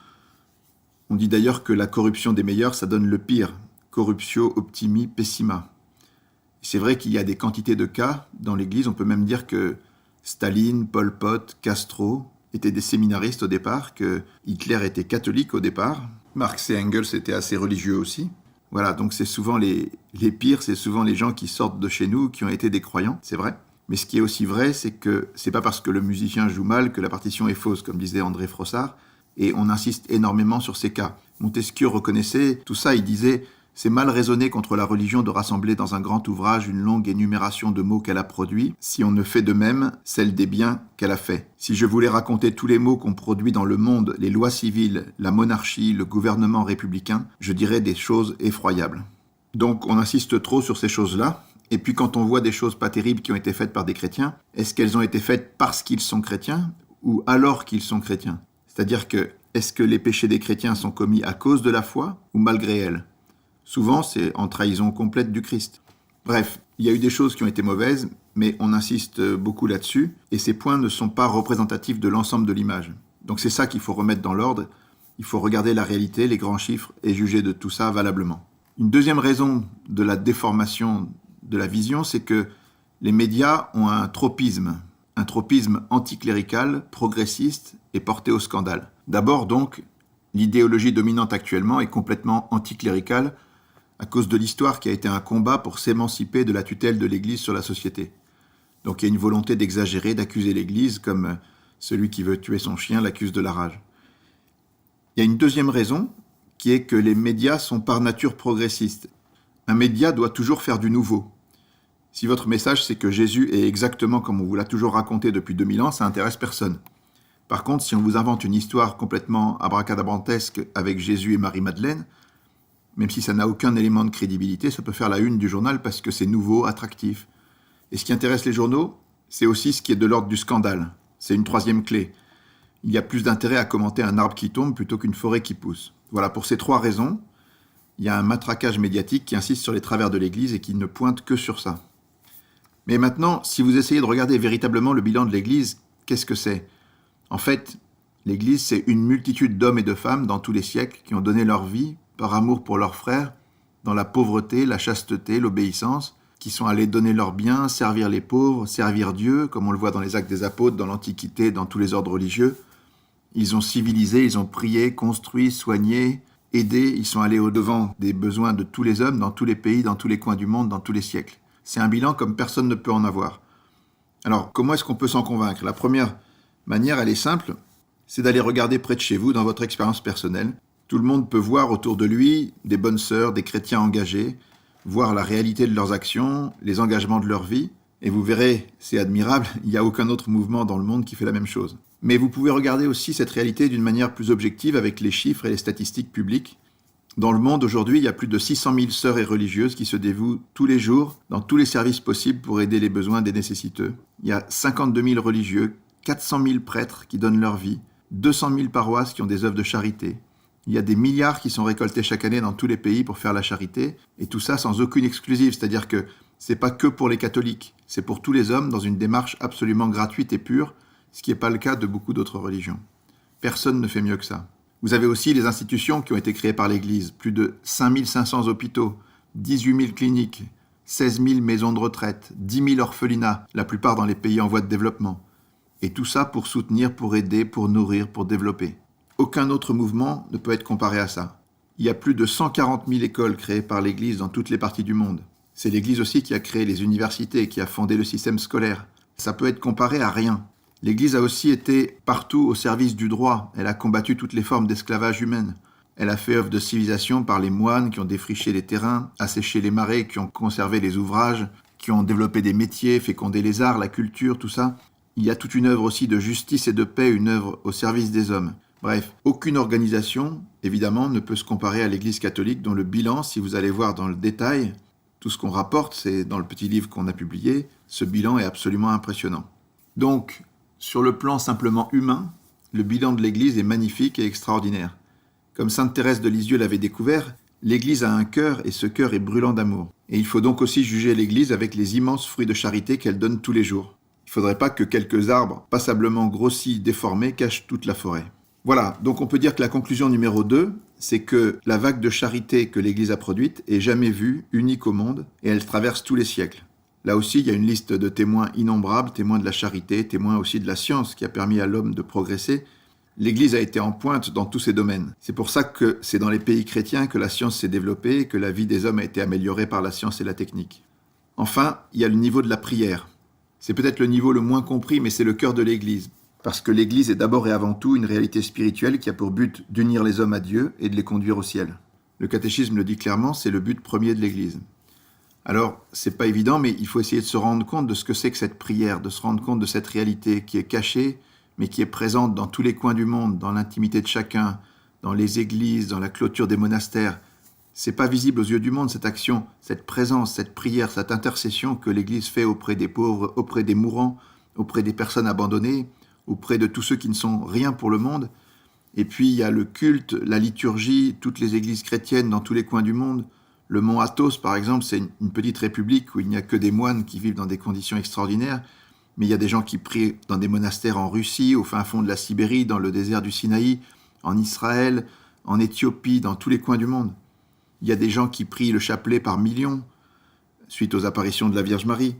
On dit d'ailleurs que la corruption des meilleurs, ça donne le pire. Corruptio optimi pessima. C'est vrai qu'il y a des quantités de cas dans l'Église. On peut même dire que Staline, Pol Pot, Castro étaient des séminaristes au départ, que Hitler était catholique au départ. Marx et Engels étaient assez religieux aussi. Voilà, donc c'est souvent les pires, c'est souvent les gens qui sortent de chez nous, qui ont été des croyants, c'est vrai. Mais ce qui est aussi vrai, c'est que c'est pas parce que le musicien joue mal que la partition est fausse, comme disait André Frossard, et on insiste énormément sur ces cas. Montesquieu reconnaissait tout ça, il disait « C'est mal raisonné contre la religion de rassembler dans un grand ouvrage une longue énumération de mots qu'elle a produits, si on ne fait de même celle des biens qu'elle a faits. Si je voulais raconter tous les mots qu'ont produits dans le monde les lois civiles, la monarchie, le gouvernement républicain, je dirais des choses effroyables. » Donc on insiste trop sur ces choses-là. Et puis quand on voit des choses pas terribles qui ont été faites par des chrétiens, est-ce qu'elles ont été faites parce qu'ils sont chrétiens ou alors qu'ils sont chrétiens? C'est-à-dire que, est-ce que les péchés des chrétiens sont commis à cause de la foi ou malgré elle? Souvent, c'est en trahison complète du Christ. Bref, il y a eu des choses qui ont été mauvaises, mais on insiste beaucoup là-dessus, et ces points ne sont pas représentatifs de l'ensemble de l'image. Donc c'est ça qu'il faut remettre dans l'ordre. Il faut regarder la réalité, les grands chiffres, et juger de tout ça valablement. Une deuxième raison de la déformation de la vision, c'est que les médias ont un tropisme anticlérical, progressiste et porté au scandale. D'abord donc, l'idéologie dominante actuellement est complètement anticléricale à cause de l'histoire qui a été un combat pour s'émanciper de la tutelle de l'Église sur la société. Donc il y a une volonté d'exagérer, d'accuser l'Église comme celui qui veut tuer son chien l'accuse de la rage. Il y a une deuxième raison qui est que les médias sont par nature progressistes. Un média doit toujours faire du nouveau. Si votre message c'est que Jésus est exactement comme on vous l'a toujours raconté depuis 2000 ans, ça intéresse personne. Par contre, si on vous invente une histoire complètement abracadabrantesque avec Jésus et Marie-Madeleine, même si ça n'a aucun élément de crédibilité, ça peut faire la une du journal parce que c'est nouveau, attractif. Et ce qui intéresse les journaux, c'est aussi ce qui est de l'ordre du scandale. C'est une troisième clé. Il y a plus d'intérêt à commenter un arbre qui tombe plutôt qu'une forêt qui pousse. Voilà, pour ces trois raisons, il y a un matraquage médiatique qui insiste sur les travers de l'Église et qui ne pointe que sur ça. Mais maintenant, si vous essayez de regarder véritablement le bilan de l'Église, qu'est-ce que c'est? En fait, l'Église, c'est une multitude d'hommes et de femmes dans tous les siècles qui ont donné leur vie par amour pour leurs frères, dans la pauvreté, la chasteté, l'obéissance, qui sont allés donner leurs biens, servir les pauvres, servir Dieu, comme on le voit dans les Actes des Apôtres, dans l'Antiquité, dans tous les ordres religieux. Ils ont civilisé, ils ont prié, construit, soigné, aidé, ils sont allés au-devant des besoins de tous les hommes, dans tous les pays, dans tous les coins du monde, dans tous les siècles. C'est un bilan comme personne ne peut en avoir. Alors, comment est-ce qu'on peut s'en convaincre? La première manière, elle est simple, c'est d'aller regarder près de chez vous, dans votre expérience personnelle. Tout le monde peut voir autour de lui des bonnes sœurs, des chrétiens engagés, voir la réalité de leurs actions, les engagements de leur vie, et vous verrez, c'est admirable, il n'y a aucun autre mouvement dans le monde qui fait la même chose. Mais vous pouvez regarder aussi cette réalité d'une manière plus objective avec les chiffres et les statistiques publiques. Dans le monde aujourd'hui, il y a plus de 600 000 sœurs et religieuses qui se dévouent tous les jours dans tous les services possibles pour aider les besoins des nécessiteux. Il y a 52 000 religieux, 400 000 prêtres qui donnent leur vie, 200 000 paroisses qui ont des œuvres de charité. Il y a des milliards qui sont récoltés chaque année dans tous les pays pour faire la charité, et tout ça sans aucune exclusive, c'est-à-dire que c'est pas que pour les catholiques, c'est pour tous les hommes dans une démarche absolument gratuite et pure, ce qui n'est pas le cas de beaucoup d'autres religions. Personne ne fait mieux que ça. Vous avez aussi les institutions qui ont été créées par l'Église, plus de 5 500 hôpitaux, 18 000 cliniques, 16 000 maisons de retraite, 10 000 orphelinats, la plupart dans les pays en voie de développement. Et tout ça pour soutenir, pour aider, pour nourrir, pour développer. Aucun autre mouvement ne peut être comparé à ça. Il y a plus de 140 000 écoles créées par l'Église dans toutes les parties du monde. C'est l'Église aussi qui a créé les universités, qui a fondé le système scolaire. Ça peut être comparé à rien. L'Église a aussi été partout au service du droit. Elle a combattu toutes les formes d'esclavage humaine. Elle a fait œuvre de civilisation par les moines qui ont défriché les terrains, asséché les marais, qui ont conservé les ouvrages, qui ont développé des métiers, fécondé les arts, la culture, tout ça. Il y a toute une œuvre aussi de justice et de paix, une œuvre au service des hommes. Bref, aucune organisation, évidemment, ne peut se comparer à l'Église catholique, dont le bilan, si vous allez voir dans le détail, tout ce qu'on rapporte, c'est dans le petit livre qu'on a publié, ce bilan est absolument impressionnant. Donc, sur le plan simplement humain, le bilan de l'Église est magnifique et extraordinaire. Comme sainte Thérèse de Lisieux l'avait découvert, l'Église a un cœur et ce cœur est brûlant d'amour. Et il faut donc aussi juger l'Église avec les immenses fruits de charité qu'elle donne tous les jours. Il ne faudrait pas que quelques arbres passablement grossis, déformés, cachent toute la forêt. Voilà, donc on peut dire que la conclusion numéro 2, c'est que la vague de charité que l'Église a produite est jamais vue, unique au monde, et elle traverse tous les siècles. Là aussi, il y a une liste de témoins innombrables, témoins de la charité, témoins aussi de la science qui a permis à l'homme de progresser. L'Église a été en pointe dans tous ces domaines. C'est pour ça que c'est dans les pays chrétiens que la science s'est développée et que la vie des hommes a été améliorée par la science et la technique. Enfin, il y a le niveau de la prière. C'est peut-être le niveau le moins compris, mais c'est le cœur de l'Église. Parce que l'Église est d'abord et avant tout une réalité spirituelle qui a pour but d'unir les hommes à Dieu et de les conduire au ciel. Le catéchisme le dit clairement, c'est le but premier de l'Église. Alors, c'est pas évident, mais il faut essayer de se rendre compte de ce que c'est que cette prière, de se rendre compte de cette réalité qui est cachée, mais qui est présente dans tous les coins du monde, dans l'intimité de chacun, dans les églises, dans la clôture des monastères. C'est pas visible aux yeux du monde, cette action, cette présence, cette prière, cette intercession que l'Église fait auprès des pauvres, auprès des mourants, auprès des personnes abandonnées, auprès de tous ceux qui ne sont rien pour le monde. Et puis il y a le culte, la liturgie, toutes les églises chrétiennes dans tous les coins du monde. Le mont Athos, par exemple, c'est une petite république où il n'y a que des moines qui vivent dans des conditions extraordinaires, mais il y a des gens qui prient dans des monastères en Russie, au fin fond de la Sibérie, dans le désert du Sinaï, en Israël, en Éthiopie, dans tous les coins du monde. Il y a des gens qui prient le chapelet par millions, suite aux apparitions de la Vierge Marie.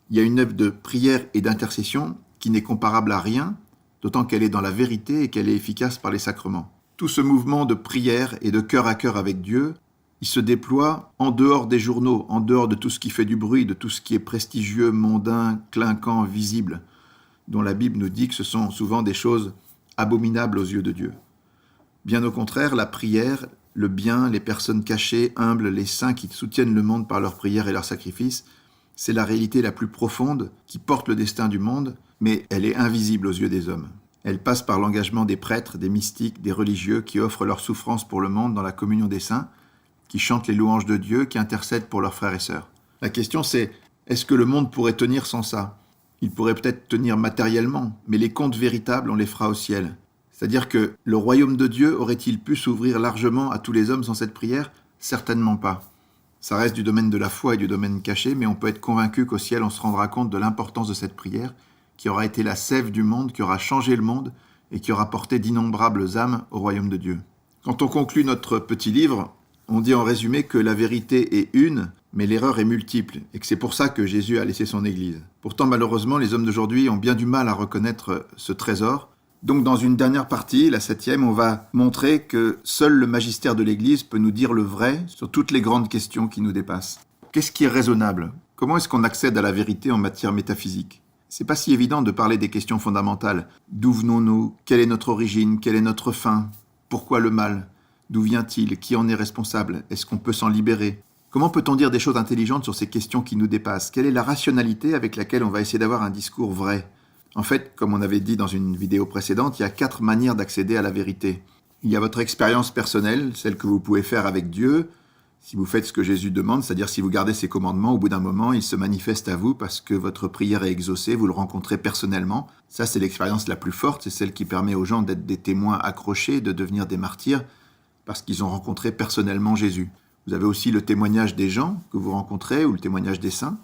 Il y a une œuvre de prière et d'intercession qui n'est comparable à rien, d'autant qu'elle est dans la vérité et qu'elle est efficace par les sacrements. Tout ce mouvement de prière et de cœur à cœur avec Dieu, il se déploie en dehors des journaux, en dehors de tout ce qui fait du bruit, de tout ce qui est prestigieux, mondain, clinquant, visible, dont la Bible nous dit que ce sont souvent des choses abominables aux yeux de Dieu. Bien au contraire, la prière, le bien, les personnes cachées, humbles, les saints qui soutiennent le monde par leur prière et leur sacrifice, c'est la réalité la plus profonde qui porte le destin du monde, mais elle est invisible aux yeux des hommes. Elle passe par l'engagement des prêtres, des mystiques, des religieux qui offrent leur souffrance pour le monde dans la communion des saints, qui chantent les louanges de Dieu, qui intercèdent pour leurs frères et sœurs. La question c'est, est-ce que le monde pourrait tenir sans ça ? Il pourrait peut-être tenir matériellement, mais les comptes véritables, on les fera au ciel. C'est-à-dire que le royaume de Dieu aurait-il pu s'ouvrir largement à tous les hommes sans cette prière ? Certainement pas. Ça reste du domaine de la foi et du domaine caché, mais on peut être convaincu qu'au ciel, on se rendra compte de l'importance de cette prière, qui aura été la sève du monde, qui aura changé le monde et qui aura porté d'innombrables âmes au royaume de Dieu. Quand on conclut notre petit livre, on dit en résumé que la vérité est une, mais l'erreur est multiple, et que c'est pour ça que Jésus a laissé son Église. Pourtant, malheureusement, les hommes d'aujourd'hui ont bien du mal à reconnaître ce trésor. Donc, dans une dernière partie, la 7e, on va montrer que seul le magistère de l'Église peut nous dire le vrai sur toutes les grandes questions qui nous dépassent. Qu'est-ce qui est raisonnable ? Comment est-ce qu'on accède à la vérité en matière métaphysique ? C'est pas si évident de parler des questions fondamentales. D'où venons-nous ? Quelle est notre origine ? Quelle est notre fin ? Pourquoi le mal ? D'où vient-il ? Qui en est responsable ? Est-ce qu'on peut s'en libérer ? Comment peut-on dire des choses intelligentes sur ces questions qui nous dépassent ? Quelle est la rationalité avec laquelle on va essayer d'avoir un discours vrai ? En fait, comme on avait dit dans une vidéo précédente, il y a 4 manières d'accéder à la vérité. Il y a votre expérience personnelle, celle que vous pouvez faire avec Dieu, si vous faites ce que Jésus demande, c'est-à-dire si vous gardez ses commandements, au bout d'un moment, il se manifeste à vous parce que votre prière est exaucée, vous le rencontrez personnellement. Ça, c'est l'expérience la plus forte, c'est celle qui permet aux gens d'être des témoins accrochés, de devenir des martyrs, parce qu'ils ont rencontré personnellement Jésus. Vous avez aussi le témoignage des gens que vous rencontrez, ou le témoignage des saints.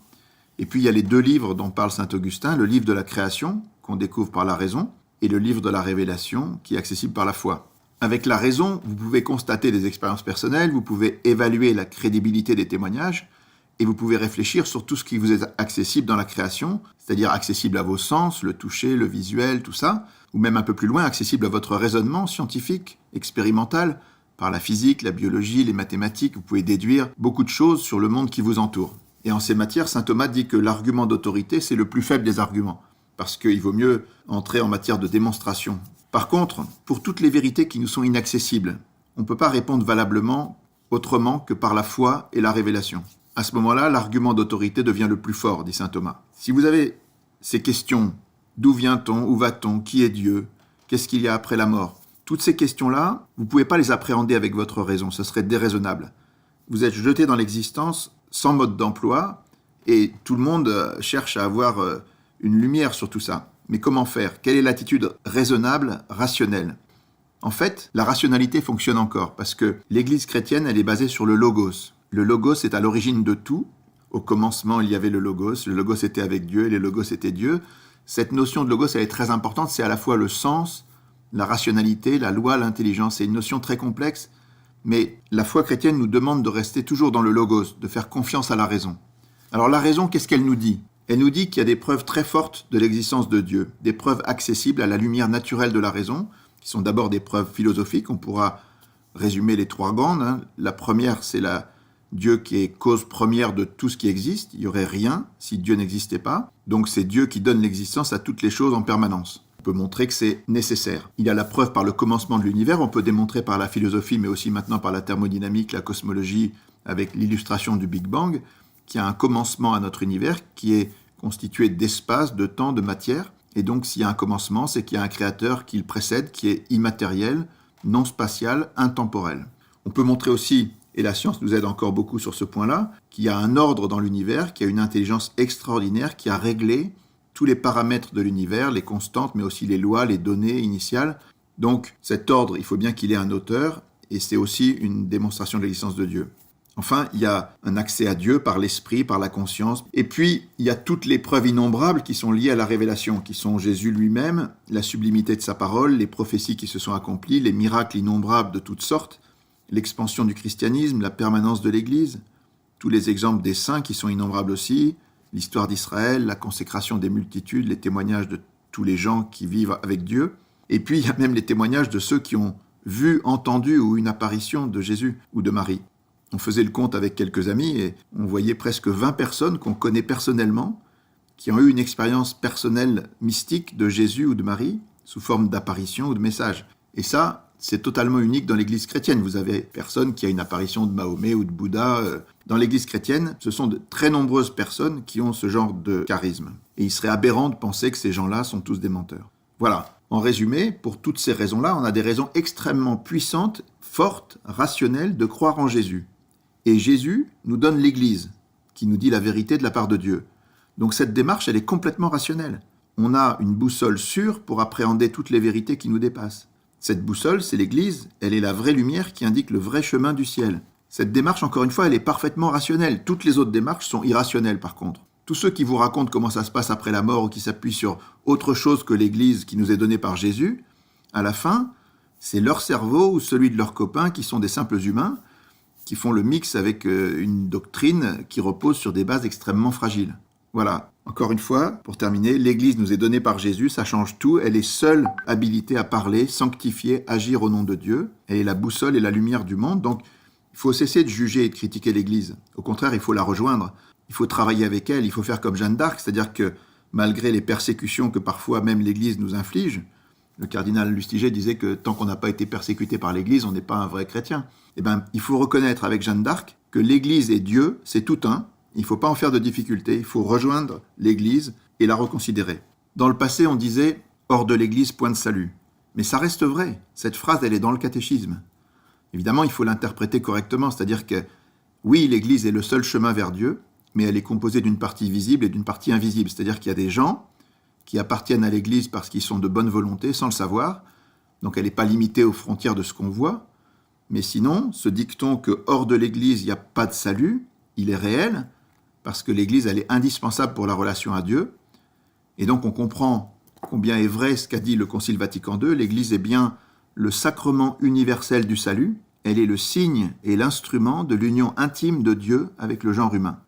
Et puis il y a les 2 livres dont parle saint Augustin, le livre de la création, qu'on découvre par la raison, et le livre de la révélation, qui est accessible par la foi. Avec la raison, vous pouvez constater des expériences personnelles, vous pouvez évaluer la crédibilité des témoignages, et vous pouvez réfléchir sur tout ce qui vous est accessible dans la création, c'est-à-dire accessible à vos sens, le toucher, le visuel, tout ça, ou même un peu plus loin, accessible à votre raisonnement scientifique, expérimental, par la physique, la biologie, les mathématiques, vous pouvez déduire beaucoup de choses sur le monde qui vous entoure. Et en ces matières, saint Thomas dit que l'argument d'autorité, c'est le plus faible des arguments, parce qu'il vaut mieux entrer en matière de démonstration. Par contre, pour toutes les vérités qui nous sont inaccessibles, on ne peut pas répondre valablement autrement que par la foi et la révélation. À ce moment-là, l'argument d'autorité devient le plus fort, dit saint Thomas. Si vous avez ces questions, d'où vient-on, où va-t-on, qui est Dieu, qu'est-ce qu'il y a après la mort, toutes ces questions-là, vous ne pouvez pas les appréhender avec votre raison, ce serait déraisonnable. Vous êtes jeté dans l'existence sans mode d'emploi, et tout le monde cherche à avoir une lumière sur tout ça. Mais comment faire? Quelle est l'attitude raisonnable, rationnelle? En fait, la rationalité fonctionne encore, parce que l'Église chrétienne, elle est basée sur le logos. Le logos est à l'origine de tout. Au commencement, il y avait le logos était avec Dieu, et le logos était Dieu. Cette notion de logos, elle est très importante, c'est à la fois le sens, la rationalité, la loi, l'intelligence. C'est une notion très complexe, mais la foi chrétienne nous demande de rester toujours dans le logos, de faire confiance à la raison. Alors la raison, qu'est-ce qu'elle nous dit? Elle nous dit qu'il y a des preuves très fortes de l'existence de Dieu, des preuves accessibles à la lumière naturelle de la raison, qui sont d'abord des preuves philosophiques. On pourra résumer les trois grandes. La première, c'est Dieu qui est cause première de tout ce qui existe. Il n'y aurait rien si Dieu n'existait pas. Donc c'est Dieu qui donne l'existence à toutes les choses en permanence. On peut montrer que c'est nécessaire. Il y a la preuve par le commencement de l'univers. On peut démontrer par la philosophie, mais aussi maintenant par la thermodynamique, la cosmologie, avec l'illustration du Big Bang, qu'il y a un commencement à notre univers qui est constitué d'espace, de temps, de matière. Et donc, s'il y a un commencement, c'est qu'il y a un créateur qui le précède, qui est immatériel, non spatial, intemporel. On peut montrer aussi, et la science nous aide encore beaucoup sur ce point-là, qu'il y a un ordre dans l'univers, qu'il y a une intelligence extraordinaire qui a réglé tous les paramètres de l'univers, les constantes, mais aussi les lois, les données initiales. Donc, cet ordre, il faut bien qu'il ait un auteur, et c'est aussi une démonstration de l'existence de Dieu. Enfin, il y a un accès à Dieu par l'esprit, par la conscience. Et puis, il y a toutes les preuves innombrables qui sont liées à la révélation, qui sont Jésus lui-même, la sublimité de sa parole, les prophéties qui se sont accomplies, les miracles innombrables de toutes sortes, l'expansion du christianisme, la permanence de l'Église, tous les exemples des saints qui sont innombrables aussi, l'histoire d'Israël, la consécration des multitudes, les témoignages de tous les gens qui vivent avec Dieu. Et puis, il y a même les témoignages de ceux qui ont vu, entendu ou une apparition de Jésus ou de Marie. On faisait le compte avec quelques amis et on voyait presque 20 personnes qu'on connaît personnellement, qui ont eu une expérience personnelle mystique de Jésus ou de Marie, sous forme d'apparition ou de message. Et ça, c'est totalement unique dans l'Église chrétienne. Vous avez personne qui a une apparition de Mahomet ou de Bouddha. Dans l'Église chrétienne, ce sont de très nombreuses personnes qui ont ce genre de charisme. Et il serait aberrant de penser que ces gens-là sont tous des menteurs. Voilà. En résumé, pour toutes ces raisons-là, on a des raisons extrêmement puissantes, fortes, rationnelles de croire en Jésus. Et Jésus nous donne l'Église, qui nous dit la vérité de la part de Dieu. Donc cette démarche, elle est complètement rationnelle. On a une boussole sûre pour appréhender toutes les vérités qui nous dépassent. Cette boussole, c'est l'Église, elle est la vraie lumière qui indique le vrai chemin du ciel. Cette démarche, encore une fois, elle est parfaitement rationnelle. Toutes les autres démarches sont irrationnelles, par contre. Tous ceux qui vous racontent comment ça se passe après la mort ou qui s'appuient sur autre chose que l'Église qui nous est donnée par Jésus, à la fin, c'est leur cerveau ou celui de leurs copains qui sont des simples humains, qui font le mix avec une doctrine qui repose sur des bases extrêmement fragiles. Voilà. Encore une fois, pour terminer, l'Église nous est donnée par Jésus, ça change tout. Elle est seule habilitée à parler, sanctifier, agir au nom de Dieu. Elle est la boussole et la lumière du monde. Donc, il faut cesser de juger et de critiquer l'Église. Au contraire, il faut la rejoindre. Il faut travailler avec elle. Il faut faire comme Jeanne d'Arc, c'est-à-dire que malgré les persécutions que parfois même l'Église nous inflige, le cardinal Lustiger disait que tant qu'on n'a pas été persécuté par l'Église, on n'est pas un vrai chrétien. Eh bien, il faut reconnaître avec Jeanne d'Arc que l'Église et Dieu, c'est tout un. Il ne faut pas en faire de difficulté. Il faut rejoindre l'Église et la reconsidérer. Dans le passé, on disait « hors de l'Église, point de salut ». Mais ça reste vrai. Cette phrase, elle est dans le catéchisme. Évidemment, il faut l'interpréter correctement. C'est-à-dire que, oui, l'Église est le seul chemin vers Dieu, mais elle est composée d'une partie visible et d'une partie invisible. C'est-à-dire qu'il y a des gens qui appartiennent à l'Église parce qu'ils sont de bonne volonté, sans le savoir. Donc elle n'est pas limitée aux frontières de ce qu'on voit. Mais sinon, ce dicton que hors de l'Église, il n'y a pas de salut, il est réel, parce que l'Église, elle est indispensable pour la relation à Dieu. Et donc on comprend combien est vrai ce qu'a dit le Concile Vatican II. L'Église est bien le sacrement universel du salut. Elle est le signe et l'instrument de l'union intime de Dieu avec le genre humain.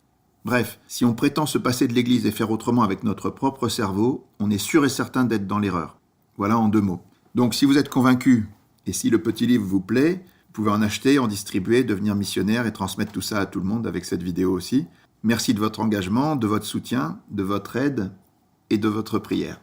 Bref, si on prétend se passer de l'Église et faire autrement avec notre propre cerveau, on est sûr et certain d'être dans l'erreur. Voilà en 2 mots. Donc si vous êtes convaincu, et si le petit livre vous plaît, vous pouvez en acheter, en distribuer, devenir missionnaire et transmettre tout ça à tout le monde avec cette vidéo aussi. Merci de votre engagement, de votre soutien, de votre aide et de votre prière.